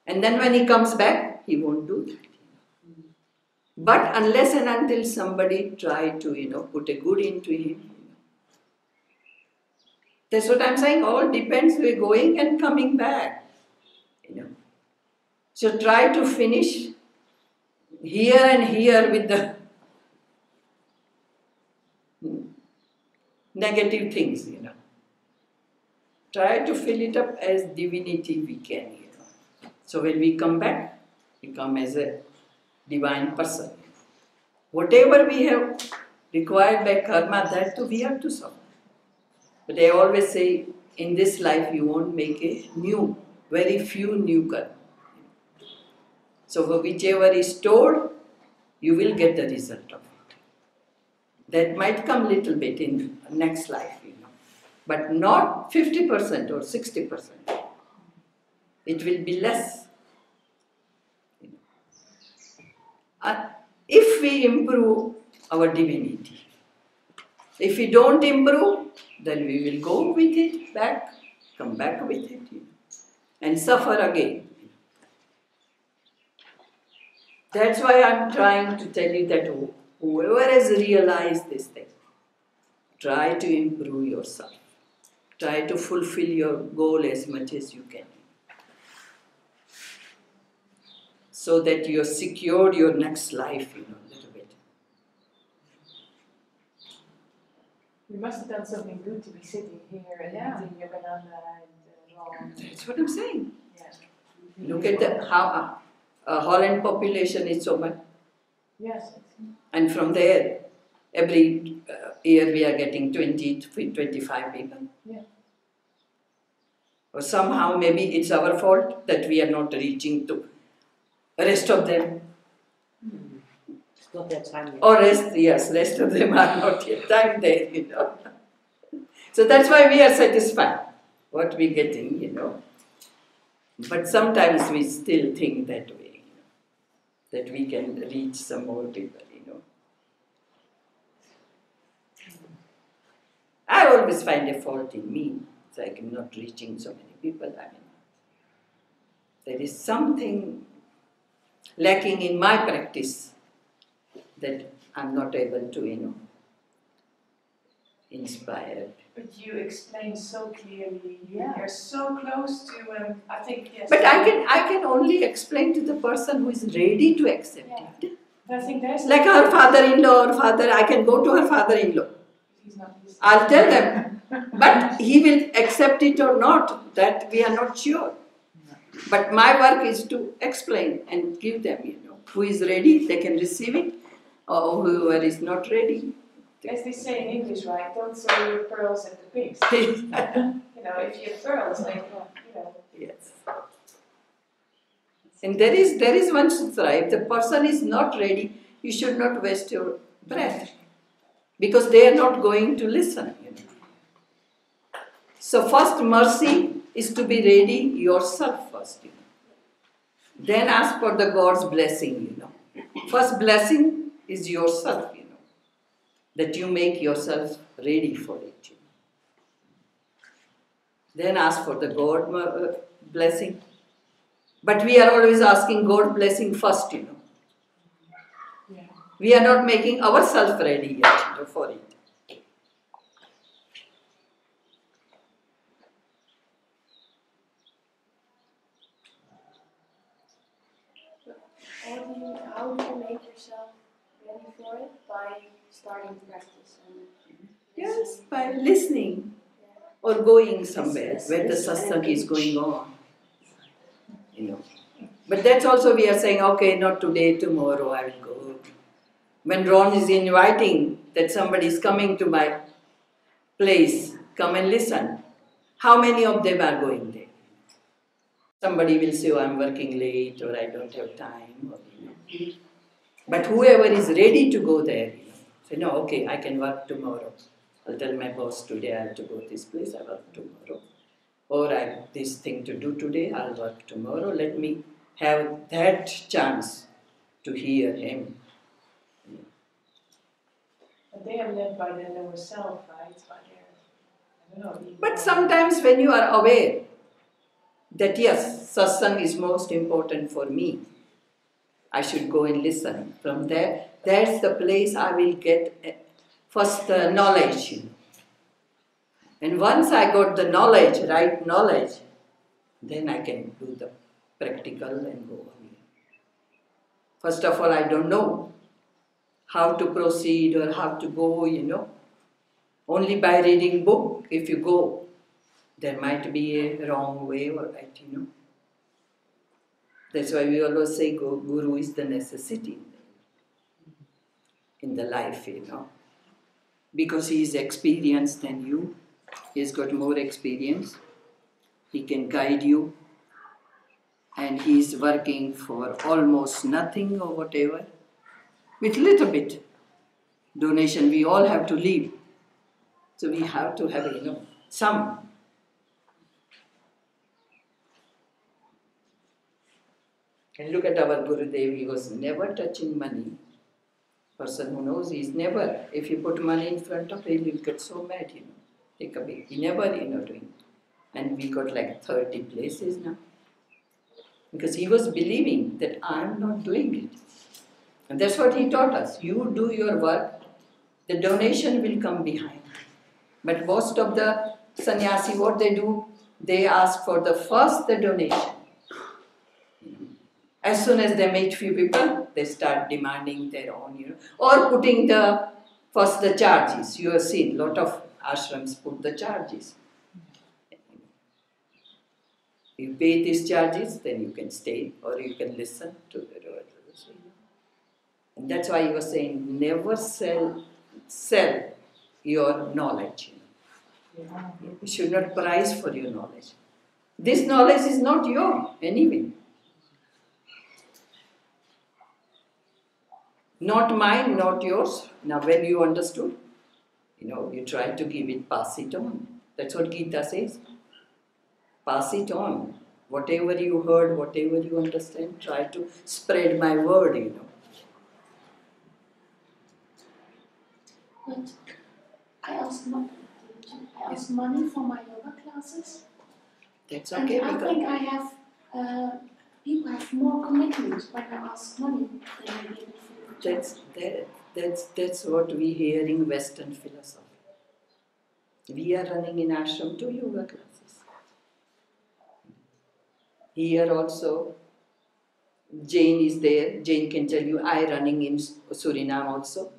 and then when he comes back, he won't do that. But unless and until somebody try to, put a good into him. That's what I'm saying. All depends. We're going and coming back. So try to finish here and here with the negative things, Try to fill it up as divinity we can, So when we come back, we come as a divine person. Whatever we have required by karma, that too we have to suffer. But I always say, in this life you won't make a very few new karma. So whichever is told, you will get the result of it. That might come little bit in next life, but not 50% or 60%. It will be less. If we improve our divinity, if we don't improve, then we will go with it back, come back with it, and suffer again. That's why I'm trying to tell you that whoever has realized this thing, try to improve yourself. Try to fulfill your goal as much as you can. So that you're secured your next life, a little bit. You must have done something good to be sitting here and eating your banana and raw. That's what I'm saying. Yeah. Look at how Holland population is so much. Yes. And from there, every year we are getting 20 to 25 people. Yeah. Or somehow maybe it's our fault that we are not reaching to the rest of them. It's not that time yet. Or rest of them are not yet time there, So that's why we are satisfied what we're getting, But sometimes we still think that way, that we can reach some more people, I always find a fault in me. It's like I'm not reaching so many people. There is something lacking in my practice that I'm not able to, inspire. But you explain so clearly. You're so close to. I think yes. But I can only explain to the person who is ready to accept it. I think there's Like her father-in-law or father, I can go to her father-in-law. He's not listening. I'll tell them. But he will accept it or not, that we are not sure. But my work is to explain and give them, who is ready, they can receive it, or whoever is not ready. As they say in English, right? Don't throw your pearls at the pigs. If you have pearls, Yes. And there is one sutra. If the person is not ready, you should not waste your breath. Because they are not going to listen, So first mercy is to be ready yourself first, Then ask for the God's blessing, First blessing is yourself, That you make yourself ready for it, Then ask for the God blessing. But we are always asking God blessing first, Yeah. We are not making ourselves ready yet, for it. How do you make yourself ready for it? By starting practice and Yes, by listening or going somewhere where the satsang is going on. But that's also we are saying, okay, not today, tomorrow I will go. When Ron is inviting that somebody is coming to my place, come and listen. How many of them are going there? Somebody will say, oh, I'm working late or I don't have time. But whoever is ready to go there, say, no, okay, I can work tomorrow. I'll tell my boss today I have to go to this place, I work tomorrow. Or I have this thing to do today, I'll work tomorrow. Let me have that chance to hear him. But they are led by their lower self, right? By their, I don't know. But sometimes when you are aware that yes, satsang is most important for me, I should go and listen. From there, that's the place I will get first the knowledge. And once I got the knowledge, right knowledge, then I can do the practical and go on. First of all, I don't know how to proceed or how to go, Only by reading book, if you go, there might be a wrong way or right, That's why we always say Guru is the necessity in the life, Because he is experienced than you. He has got more experience. He can guide you. and he's working for almost nothing or whatever, with little bit donation. We all have to live, so we have to have, some. And look at our Gurudev, he was never touching money. Person who knows, he's never, if you put money in front of him, he'll get so mad, take away. He never, doing. And we got like 30 places now. Because he was believing that I'm not doing it. And that's what he taught us. You do your work, the donation will come behind. But most of the sannyasi, what they do, they ask for the donation. As soon as they meet few people, they start demanding their own, or putting the charges. You have seen, lot of ashrams put the charges. You pay these charges, then you can stay, or you can listen to the others. And that's why he was saying, never sell your knowledge. You should not price for your knowledge. This knowledge is not yours anyway. Not mine, not yours. Now when you understood, you try to give it, pass it on. That's what Gita says. Pass it on. Whatever you heard, whatever you understand, try to spread my word, But I asked money for my yoga classes. That's okay. And I think I have, people have more commitment when I ask money than I give for That's what we hear in Western philosophy. We are running in ashram 2 yoga classes. Here also, Jane is there. Jane can tell you, I running in Suriname also.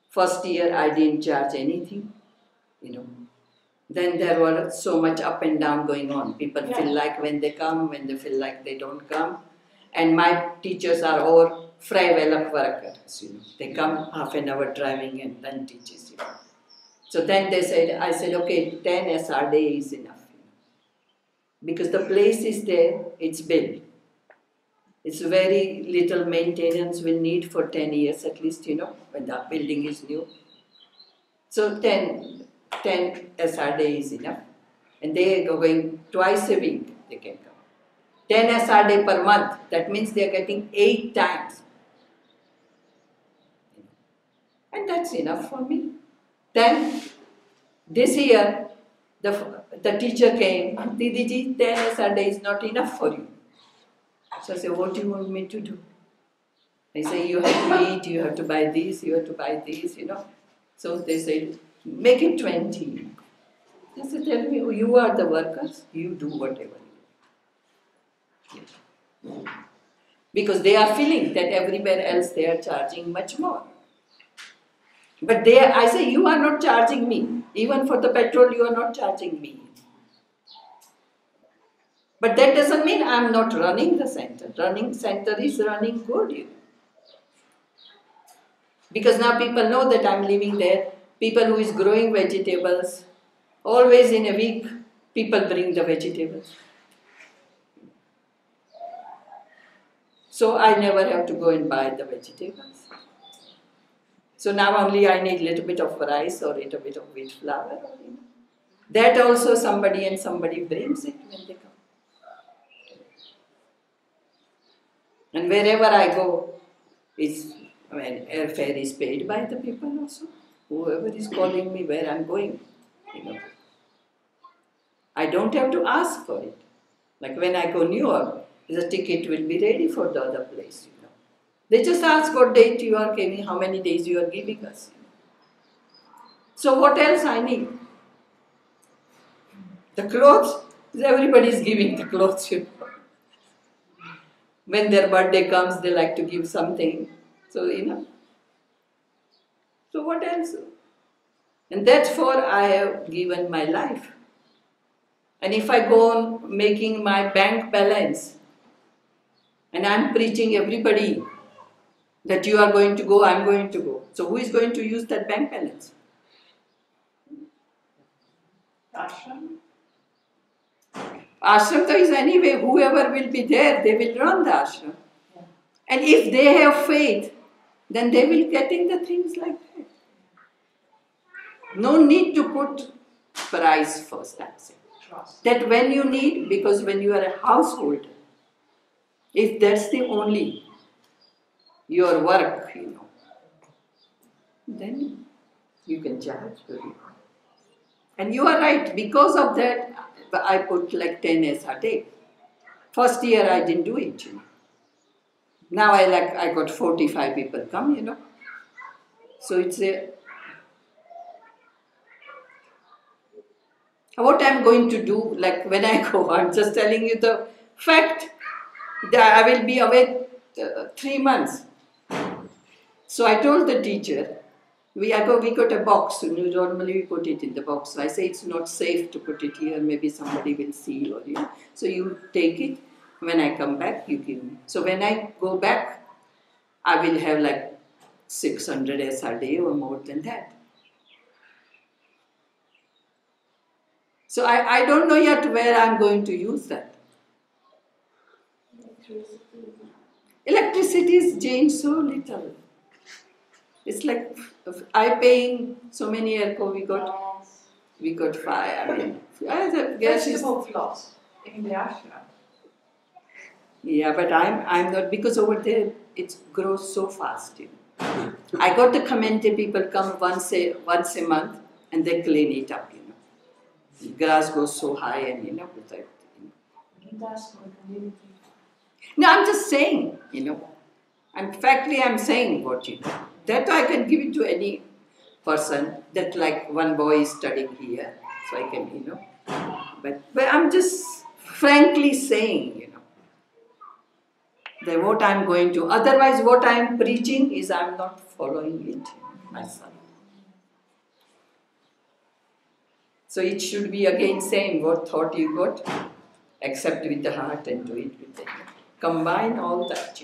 First year I didn't charge anything, Then there was so much up and down going on. People feel like when they come, when they feel like they don't come. And my teachers are all frivillig workers, They come half an hour driving and then teaches, So then I said, okay, 10 SR day is enough. Because the place is there, it's built. It's very little maintenance will need for 10 years at least, when the building is new. So 10 SR day is enough. And they are going twice a week, they can come. 10 SR day per month, that means they are getting 8 times. And that's enough for me. Then, this year, the teacher came, Didi ji, 10 SR day is not enough for you. So I said, what do you want me to do? I say, you have to eat, you have to buy this, you have to buy this, So they said, make it 20. I said, tell me, you are the workers, you do whatever you do. Because they are feeling that everywhere else they are charging much more. But I say, you are not charging me. Even for the petrol, you are not charging me. But that doesn't mean I am not running the center. Running center is running good. Because now people know that I am living there. People who is growing vegetables, always in a week, people bring the vegetables. So I never have to go and buy the vegetables. So now only I need a little bit of rice or a little bit of wheat flour. That also somebody brings it when they come. And wherever I go, airfare is paid by the people also. Whoever is calling me where I'm going, I don't have to ask for it. Like when I go New York, the ticket will be ready for the other place. They just ask what date you are coming, how many days you are giving us. So what else I need? The clothes, everybody is giving the clothes. When their birthday comes, they like to give something. So, So what else? And that's for I have given my life. And if I go on making my bank balance, and I'm preaching everybody that you are going to go, I'm going to go. So who is going to use that bank balance? Ashram? Ashram is anyway, whoever will be there, they will run the ashram. Yeah. And if they have faith, then they will get in the things like that. No need to put price first, I'm saying. Trust. That when you need, because when you are a householder, if that's the only your work, then you can charge very well. And you are right, because of that, I put like 10 S a day. First year I didn't do it, Now I got 45 people come, So it's a, what I'm going to do, like when I go, I'm just telling you the fact that I will be away 3 months. So I told the teacher, we got a box, normally we put it in the box. So I say it's not safe to put it here, maybe somebody will see or So you take it, when I come back, you give me. So when I go back, I will have like 600 S a day or more than that. So I don't know yet where I'm going to use that. Electricity is changed so little. It's like I paying so many years ago we got fire. I mean, gas is Vegetable plots in the ashram. Yeah, but I'm not, because over there it grows so fast. I got the community people come once a month and they clean it up. The grass goes so high and with that. No, I'm just saying, And factly I'm saying what That I can give it to any person. That like one boy is studying here, so I can, But I'm just frankly saying, that what I'm going to. Otherwise, what I'm preaching is I'm not following it myself. So it should be again same what thought you got, accept with the heart and do it with the heart. Combine all that.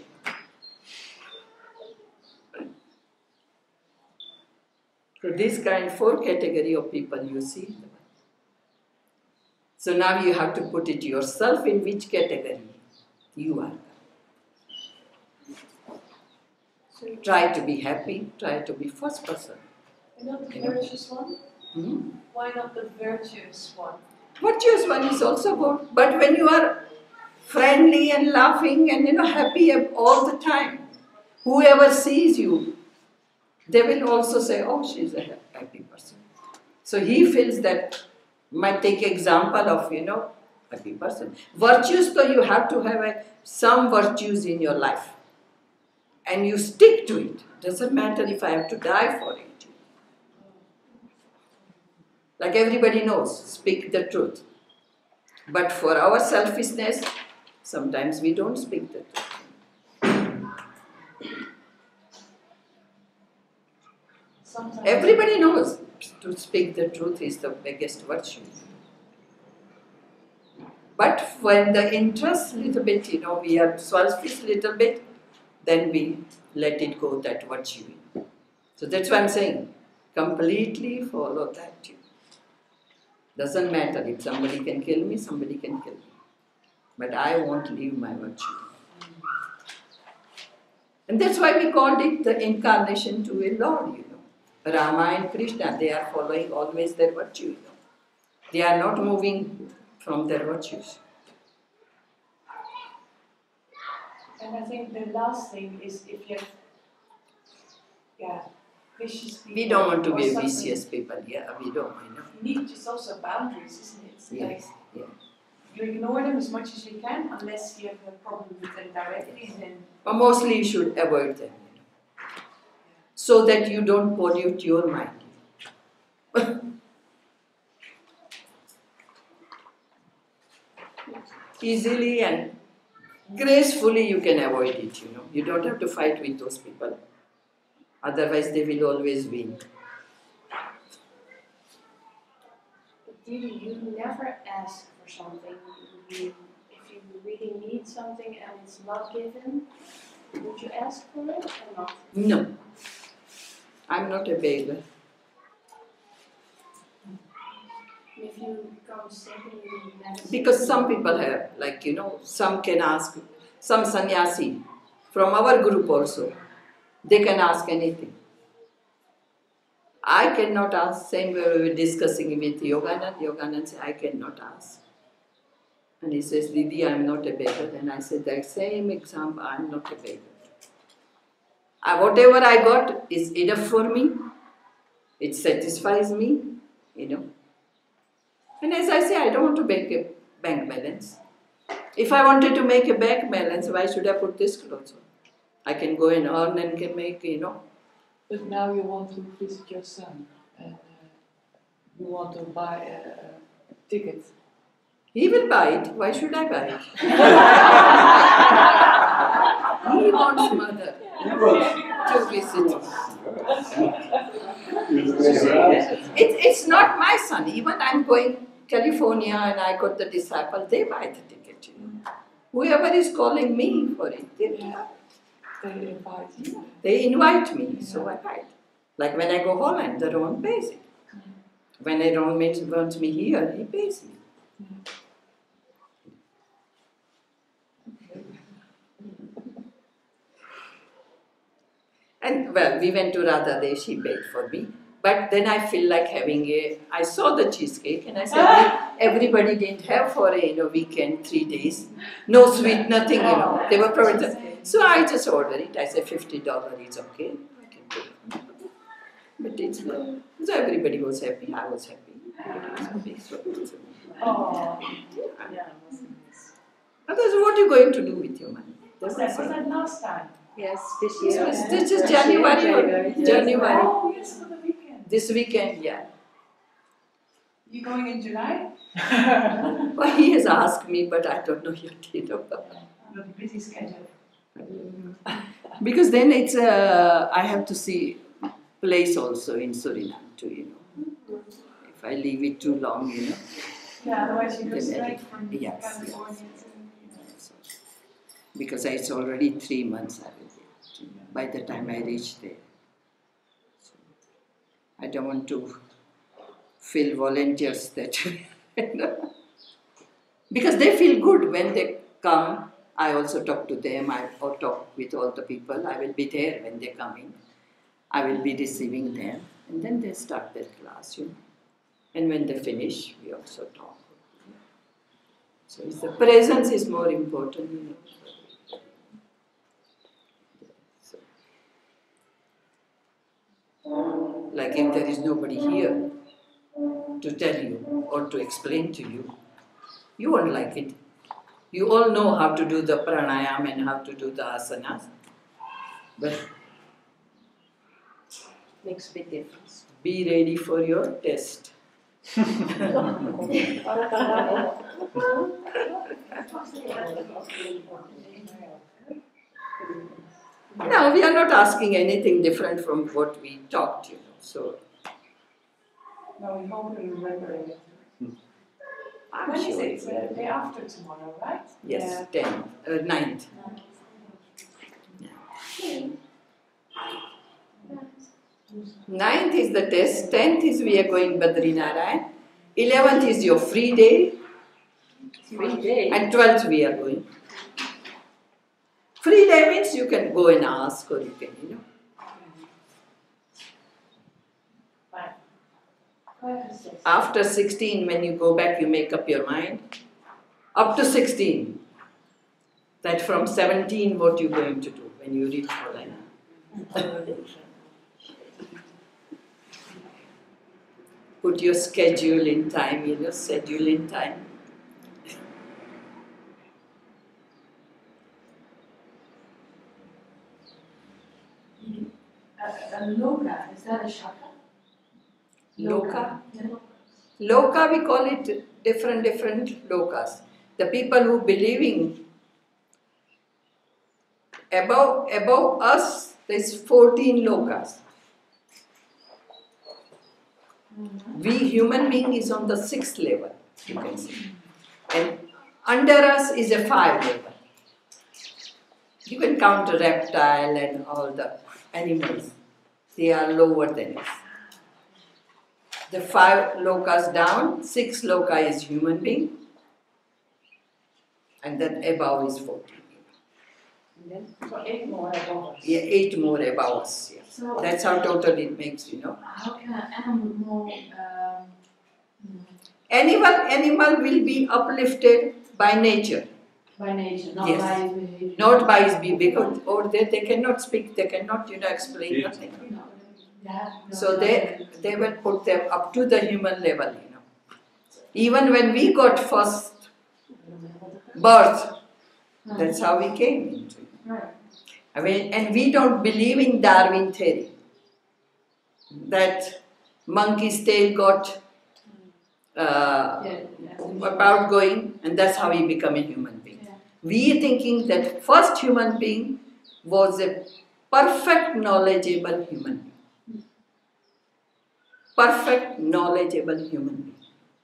So this kind 4 category of people you see. So now you have to put it yourself in which category you are. So try to be happy, try to be first person. And not the virtuous one? Hmm? Why not the virtuous one? Virtuous one is also good. But when you are friendly and laughing and happy all the time, whoever sees you, they will also say, oh, she's a happy person. So he feels that, might take example of, happy person. Virtues, so you have to have some virtues in your life. And you stick to it. Doesn't matter if I have to die for it. Like everybody knows, speak the truth. But for our selfishness, sometimes we don't speak the truth. Sometimes Everybody knows to speak the truth is the biggest virtue. But when the interest little bit, we are selfish little bit, then we let it go, that virtue. So that's why I'm saying, completely follow that. Doesn't matter if somebody can kill me, somebody can kill me. But I won't leave my virtue. And that's why we called it the incarnation to a Lord, Rama and Krishna, they are following always their virtue, They are not moving from their virtues. And I think the last thing is if you have, vicious people. We don't want to be or vicious people, we don't, You need just also boundaries, isn't it? Yes, like, you ignore them as much as you can, unless you have a problem with them directly, then... But mostly you should avoid them, so that you don't pollute your mind. Easily and gracefully you can avoid it, You don't have to fight with those people. Otherwise they will always win. But Didi, you never ask for something. If you really need something and it's not given, would you ask for it or not? No. I'm not a beggar. if you become sick and you need medicine? Because some people have, like, you know, some can ask, some sannyasi from our group also, they can ask anything. I cannot ask. Same way we were discussing with Yoganand. Yoganand said, I cannot ask. And he says, Didi, I am not a beggar. And I said, that same example, I am not a beggar. Whatever I got is enough for me. It satisfies me, you know. And as I say, I don't want to make a bank balance. If I wanted to make a bank balance, why should I put this clothes on? I can go and earn and can make, you know. But now you want to visit your son, and you want to buy a ticket. He will buy it. Why should I buy it? He wants mother to visit. It's not my son. Even I'm going California and I got the disciple, they buy the ticket. You know. Whoever is calling me for it, they invite you. They invite me, so I buy it. Like when I go Holland, the Ron pays it. When a Ron wants me here, he pays me. And well, we went to Radha Day, she paid for me. But then I feel like having I saw the cheesecake and I said, everybody didn't have for a weekend, 3 days. No sweet, nothing, They were provided. So I just ordered it. I said $50 is okay. I can pay. But it's so everybody was happy, I was happy. Everybody was happy. So Oh, yeah. Otherwise, what are you going to do with your money? was that last time? Yes, this year. This is January. January. Oh, yes, for the weekend. This weekend, yeah. You going in July? Well, he has asked me, but I don't know yet. Not a busy schedule. Because then it's I have to see place also in Suriname too, If I leave it too long, Yeah, otherwise you go Then straight from yes, California yes. to. So, because it's already 3 months I will be by the time I reach there. So, I don't want to fill volunteers that way. Because they feel good when they come. I also talk to them, or talk with all the people. I will be there when they come in. I will be receiving them. And then they start their class, And when they finish, we also talk. So the presence is more important, So, like if there is nobody here to tell you or to explain to you, you won't like it. You all know how to do the pranayam and how to do the asanas, but Makes a big difference. be ready for your test. No, we are not asking anything different from what we talked, So No, we hope you remember it. I'm When is sure. it? It's the day after tomorrow, right? Yes, 9th. Yeah. 9th is the test, 10th is we are going Badrinarayan, 11th is your free day, and 12th we are going. Free day means you can go and ask or you can, After 16, when you go back, you make up your mind. Up to 16. That from 17, what you're going to do when you reach Holland. Put your schedule in time, schedule in time. Loka, is that a shaka? Loka. Loka, we call it different lokas. The people who believing above us, there's 14 lokas. We human being is on the 6th level, you can see. And under us is a 5 level. You can count a reptile and all the animals. They are lower than us. The 5 lokas down, 6 loka is human being, and then above is 14. So 8 more above us. Yeah, 8 more above us. Yeah. So That's how total it makes, you know. how can an animal know? Animal will be uplifted by nature. By nature, not Yes. by his behavior. Not by his behavior, because or they cannot speak, they cannot, you know, explain nothing. So they will put them up to the human level, you know. Even when we got first birth, that's how we came into it. Right. I mean, and we don't believe in Darwin theory, that monkey's tail got about going, and that's how he became a human being. Yeah. We thinking that first human being was a perfect knowledgeable human being. Perfect knowledgeable human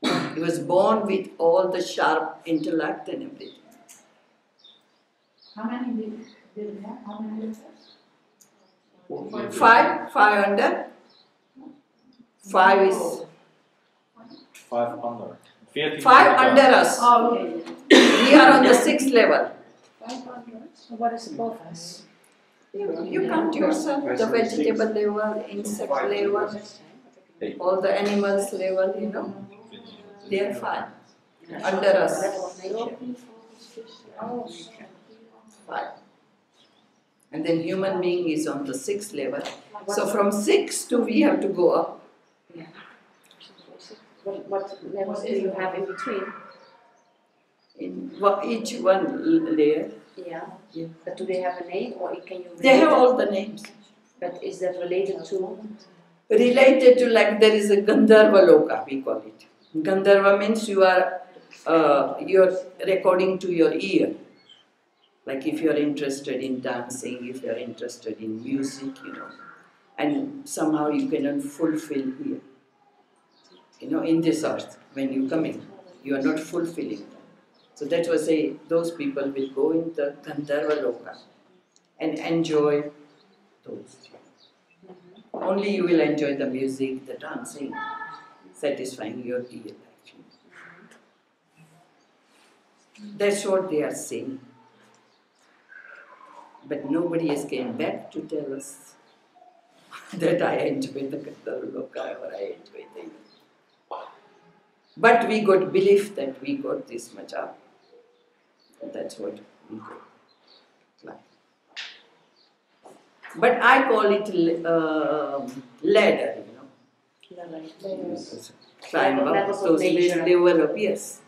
being. He was born with all the sharp intellect and everything. How many did we have? How many did we have? 5 under. 5 is 5 under. 14 5 under us. Oh, okay. We are on the 6th level. 500. So what is above us? You count yourself, the vegetable level, insect level, all the animals level, you know. They are 5 under us. Level of nature. 5. And then human being is on the 6th level. So from 6 to we have to go up. What levels do you have in between? In each one layer. Yeah. Yeah. But do they have a name, or can you? They have relate all the names. it? But is that related to? Related to, like, there is a Gandharva Loka, we call it. Gandharva means you're recording to your ear. Like if you're interested in dancing, if you're interested in music, you know, and somehow you cannot fulfill here. You know, in this earth, when you come in, you are not fulfilling them. So that was those people will go in the Gandharva Loka and enjoy those. Only you will enjoy the music, the dancing, satisfying your ear, actually. That's what they are saying. But nobody has came back to tell us that I enjoy the Gandharva Loka or I enjoy the. But we got belief that we got this much up. That's what we got. Like. But I call it ladder, you know. Climb up Levels of those nature. level of, yes.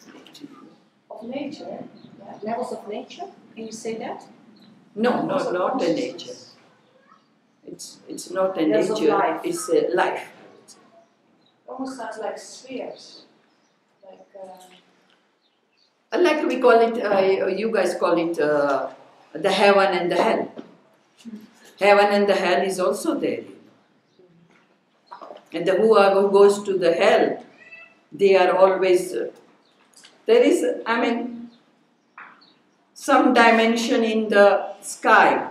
Of nature? Yeah. Levels of nature? Can you say that? No, not a nature. It's not a Levels of nature, life. it's a life. Almost sounds like spheres. Like we call it, you guys call it the heaven and the hell. Heaven and the hell is also there. And the who goes to the hell, they are always, there is, I mean, some dimension in the sky.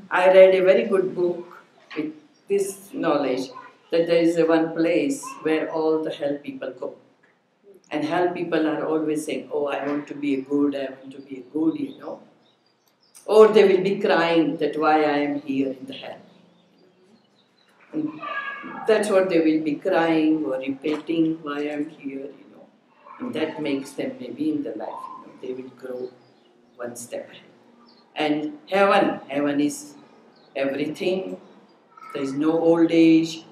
I read a very good book with this knowledge that there is one place where all the hell people go. And hell people are always saying, oh, I want to be a good, I want to be a good, you know. Or they will be crying that why I am here in the hell. And that's what they will be crying or repeating why I am here, you know. And that makes them maybe in the life, you know, they will grow one step ahead. And heaven is everything. There is no old age,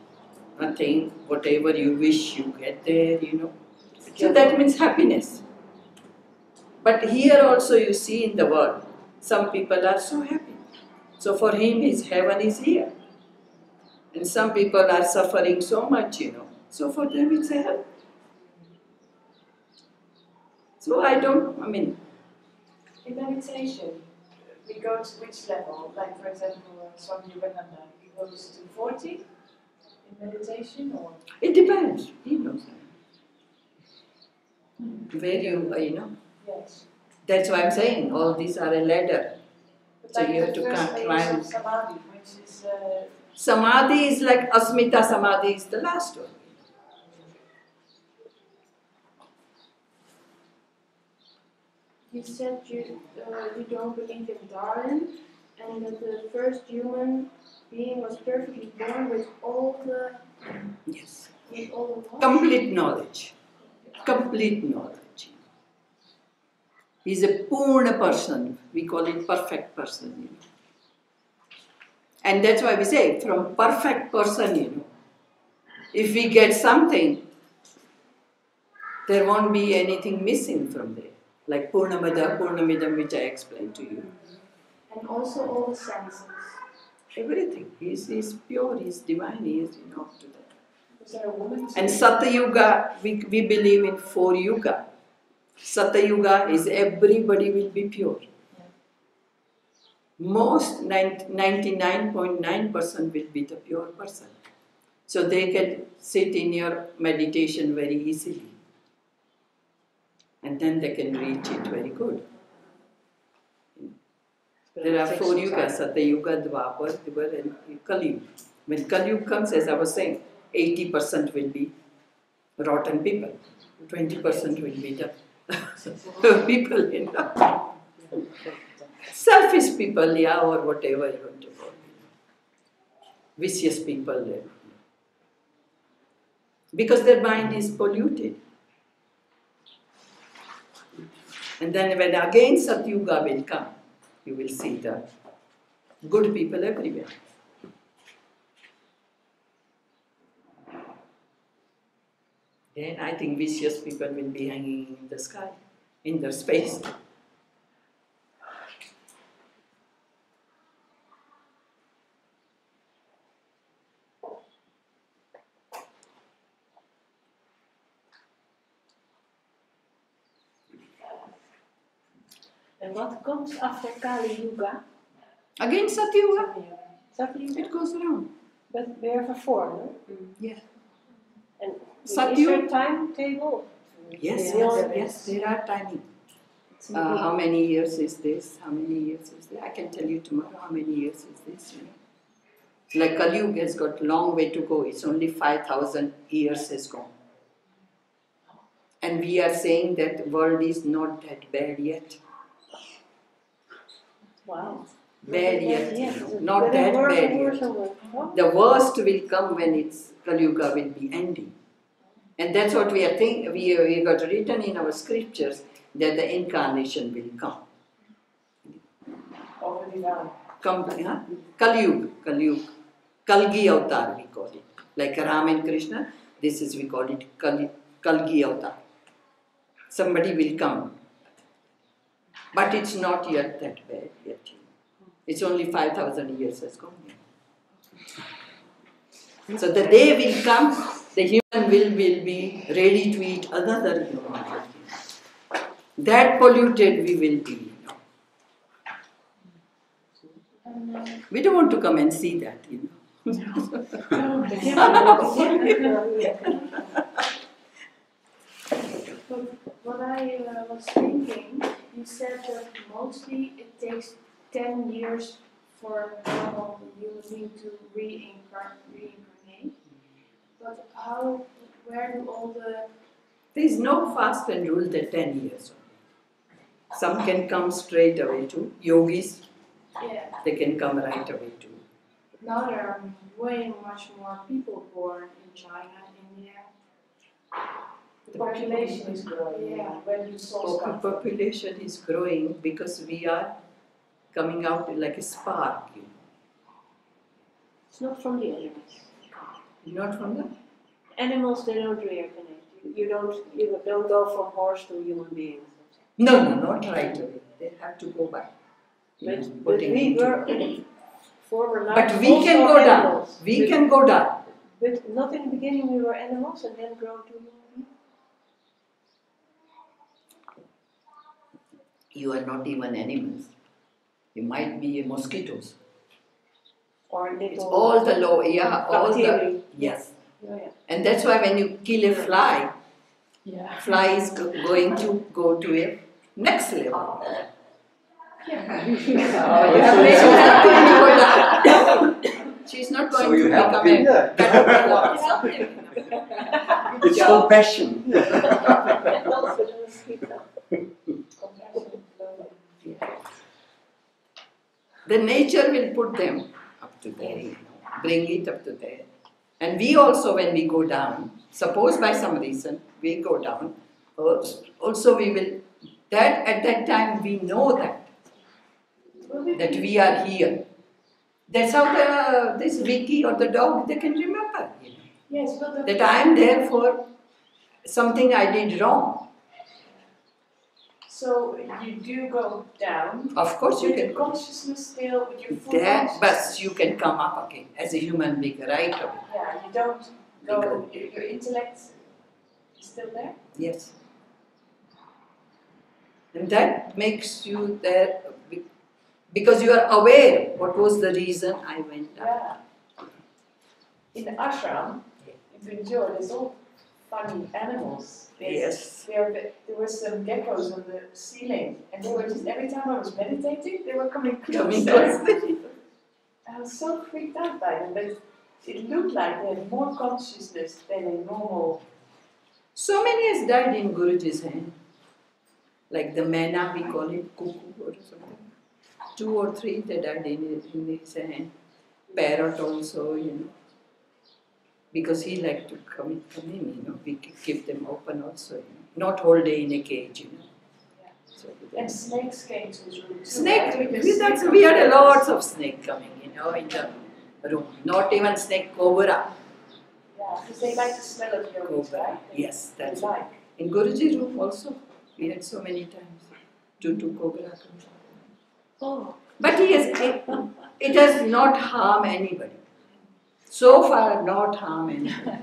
nothing. Whatever you wish, you get there, you know. So that means happiness. But here also you see in the world, some people are so happy. So for him, his heaven is here. And some people are suffering so much, you know. So for them, it's a hell. So In meditation, we go to which level? Like, for example, Swami Yogananda, he goes to 40 in meditation, or? it depends. He knows. Where you know. Yes. That's why I'm saying all these are a ladder. But So like you have the to first phase climb. of Samadhi, which is Samadhi is like Asmita Samadhi is the last one. you said you don't believe in Darwin, and that the first human being was perfectly born with all the Yes. with all the what? Complete knowledge. Complete knowledge. He's a Purna person. We call it perfect person, you know. And that's why we say, from perfect person, you know, if we get something, there won't be anything missing from there. Like Purnamada, Purnamidam, which I explained to you. And also all the senses. Everything. He's pure, he's divine, he is, you know, up to that. Was there a woman? And Satya Yuga, we believe in 4 yuga. Satya Yuga is everybody will be pure. Most 99.9% will be the pure person. So they can sit in your meditation very easily. And then they can reach it very good. There are 4 yugas, Satya Yuga, Dwapar, Dwapar and Kali Yuga. When Kali Yuga comes, as I was saying, 80% will be rotten people. 20% will be the people, you know. Selfish people, yeah, or whatever you want to call it. Vicious people, yeah. Because their mind is polluted. And then when again Satyuga will come, you will see the good people everywhere. Then I think vicious people will be hanging in the sky, in the space. And what comes after Kali Yuga? Again Satyuga, Satyuga. it goes around. But we have a 4, no? Yeah. And Satyuga. is there a timetable? Yes, there are timing. How many years is this? How many years is this? I can tell you tomorrow how many years is this. You know? Like Kali Yuga has got long way to go. It's only 5,000 years has gone. And we are saying that the world is not that bad yet. Wow. Bad yet. You know? Not that bad yet. The worst will come when it's Kali Yuga will be ending. And that's what we are thinking. We got written in our scriptures that the incarnation will come. Already now. Kali Yuga. Kalgi Avatar we call it. Like Ram and Krishna, this is we call it Kalgi Avatar. Somebody will come. But it's not yet that bad yet. It's only 5,000 years has gone. So the day will come, the human will be ready to eat another human. That polluted we will be. We don't want to come and see that, you know. What I was thinking, you said that mostly it takes 10 years for a normal human being to reincarnate. But where do all the... There is no fast and rule that 10 years. Some can come straight away too. Yogis, they can come right away too. Now there are way much more people born in China, India. The population is growing. Yeah. When you saw Population is growing because we are coming out like a spark. You know. It's not from the animals. Not from the Animals, they don't reincarnate. You don't go from horse to human being. No, not right away. They have to go back. But we were in former life. But we can go down. We can go down. But not in the beginning we were animals and then grow to human beings. You are not even animals. You might be mosquitoes. Or little. It's all the low, all the yes. Yeah. And that's why when you kill a fly, fly is going to go to a next level. She's not going to become a caterpillar. It's compassion. The nature will put them up to there, you know, bring it up to there. And we also, when we go down, suppose by some reason we go down, also we will, that at that time we know that we are here. That's how this Vicky or the dog, they can remember, you know, Yes, but that I am there for something I did wrong. so you do go down. Of course you with can the go. consciousness still, with your full That, consciousness. but you can come up again as a human being right away. Yeah, you don't go. Your intellect is still there. Yes. And that makes you there because you are aware what was the reason I went down. Yeah. In the ashram, in Bunjor, there's all funny animals. Yes. There were some geckos on the ceiling, and they were just, every time I was meditating, they were coming closer. I was so freaked out by them, but it looked like they had more consciousness than a normal. So many has died in Guruji's hand. Like the Mena, we call it, cuckoo or something. 2 or 3 they died in his hand. Parrot also, you know. Because he liked to come in, you know. We keep them open also, you know. Not whole day in a cage, you know. Yeah. So, And snakes came to his room too. snake, Right? we had a lots of snake coming, you know, in the room. Not even snake, cobra. Yeah, because they like the smell of yogis, Cobra. right? Yes, that's They like. in Guruji's room also. We had so many times. Two cobra come. Oh. But it has not harmed anybody. So far, not harmed anybody.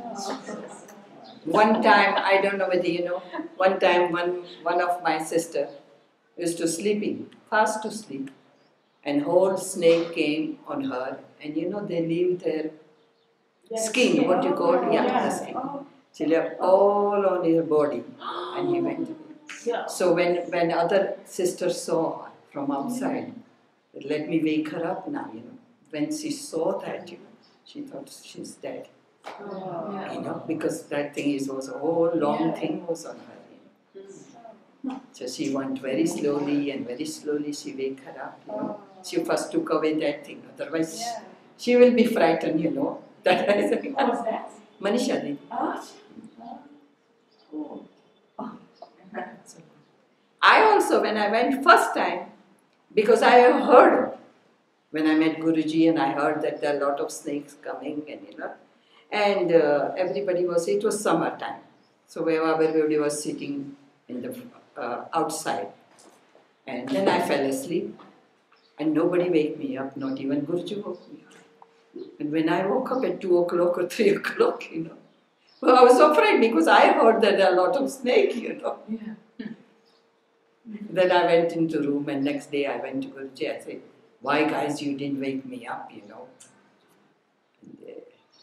One time, I don't know whether you know, one time one of my sister used to sleeping, fast to sleep, and whole snake came on her, and you know they leave their skin, what you call it? Yeah, the skin. She left all on her body, and he went away. So when other sisters saw her from outside, let me wake her up now, you know. When she saw that, you know, she thought she's dead. You know, because that thing was a whole long thing was on her. You know. So she went very slowly and very slowly she wake her up. You know. She first took away that thing, otherwise she will be frightened, you know. That I said, What was that? Manisha Didi. I also, when I went first time, because I have heard when I met Guruji and I heard that there are a lot of snakes coming and you know, and everybody was, it was summertime, so everybody was sitting in the outside, and then I fell asleep and nobody waked me up, not even Guruji woke me up. And when I woke up at 2 o'clock or 3 o'clock, you know, well, I was afraid because I heard that there are a lot of snakes, you know. Then I went into the room and next day I went to Guruji. I said, why guys you didn't wake me up, you know.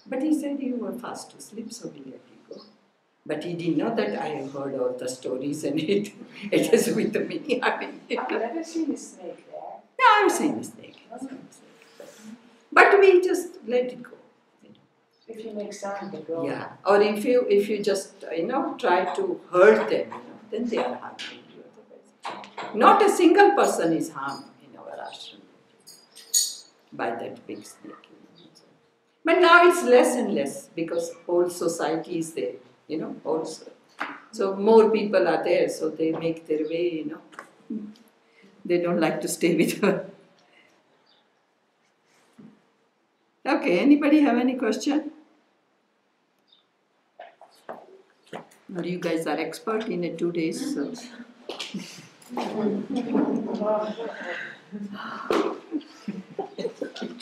But he said you were fast asleep, so we let you go. But he didn't know that I have heard all the stories and it is with me. I mean, I've never seen a snake there. no, I've seen the snake. But we just let it go. If you make sound, they go. Yeah. Or if you just you know try to hurt them, you know, then they are harming you. Otherwise, not a single person is harmed in our ashram by that big snake. You know. But now it's less and less because whole society is there, you know, also. So more people are there, so they make their way, you know. They don't like to stay with her. Okay, anybody have any question? Or you guys are expert in 2 days, so.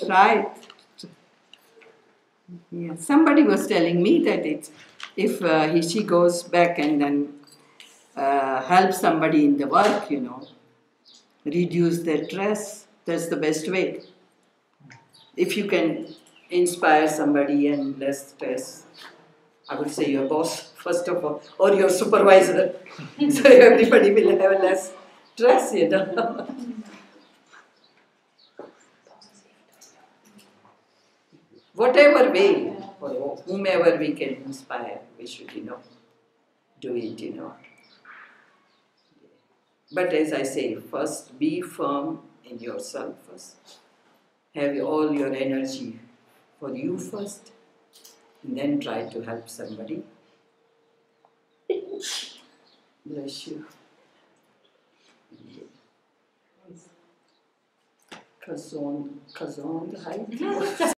Right. Yeah. Somebody was telling me that if she goes back and then helps somebody in the work, you know, reduce their stress, that's the best way. If you can inspire somebody and less stress, I would say your boss, first of all, or your supervisor, so everybody will have less stress, you know. Whatever way, or whomever we can inspire, we should, you know, do it, you know. But as I say, first be firm in yourself first. have all your energy for you first, and then try to help somebody. Bless you. Kazon,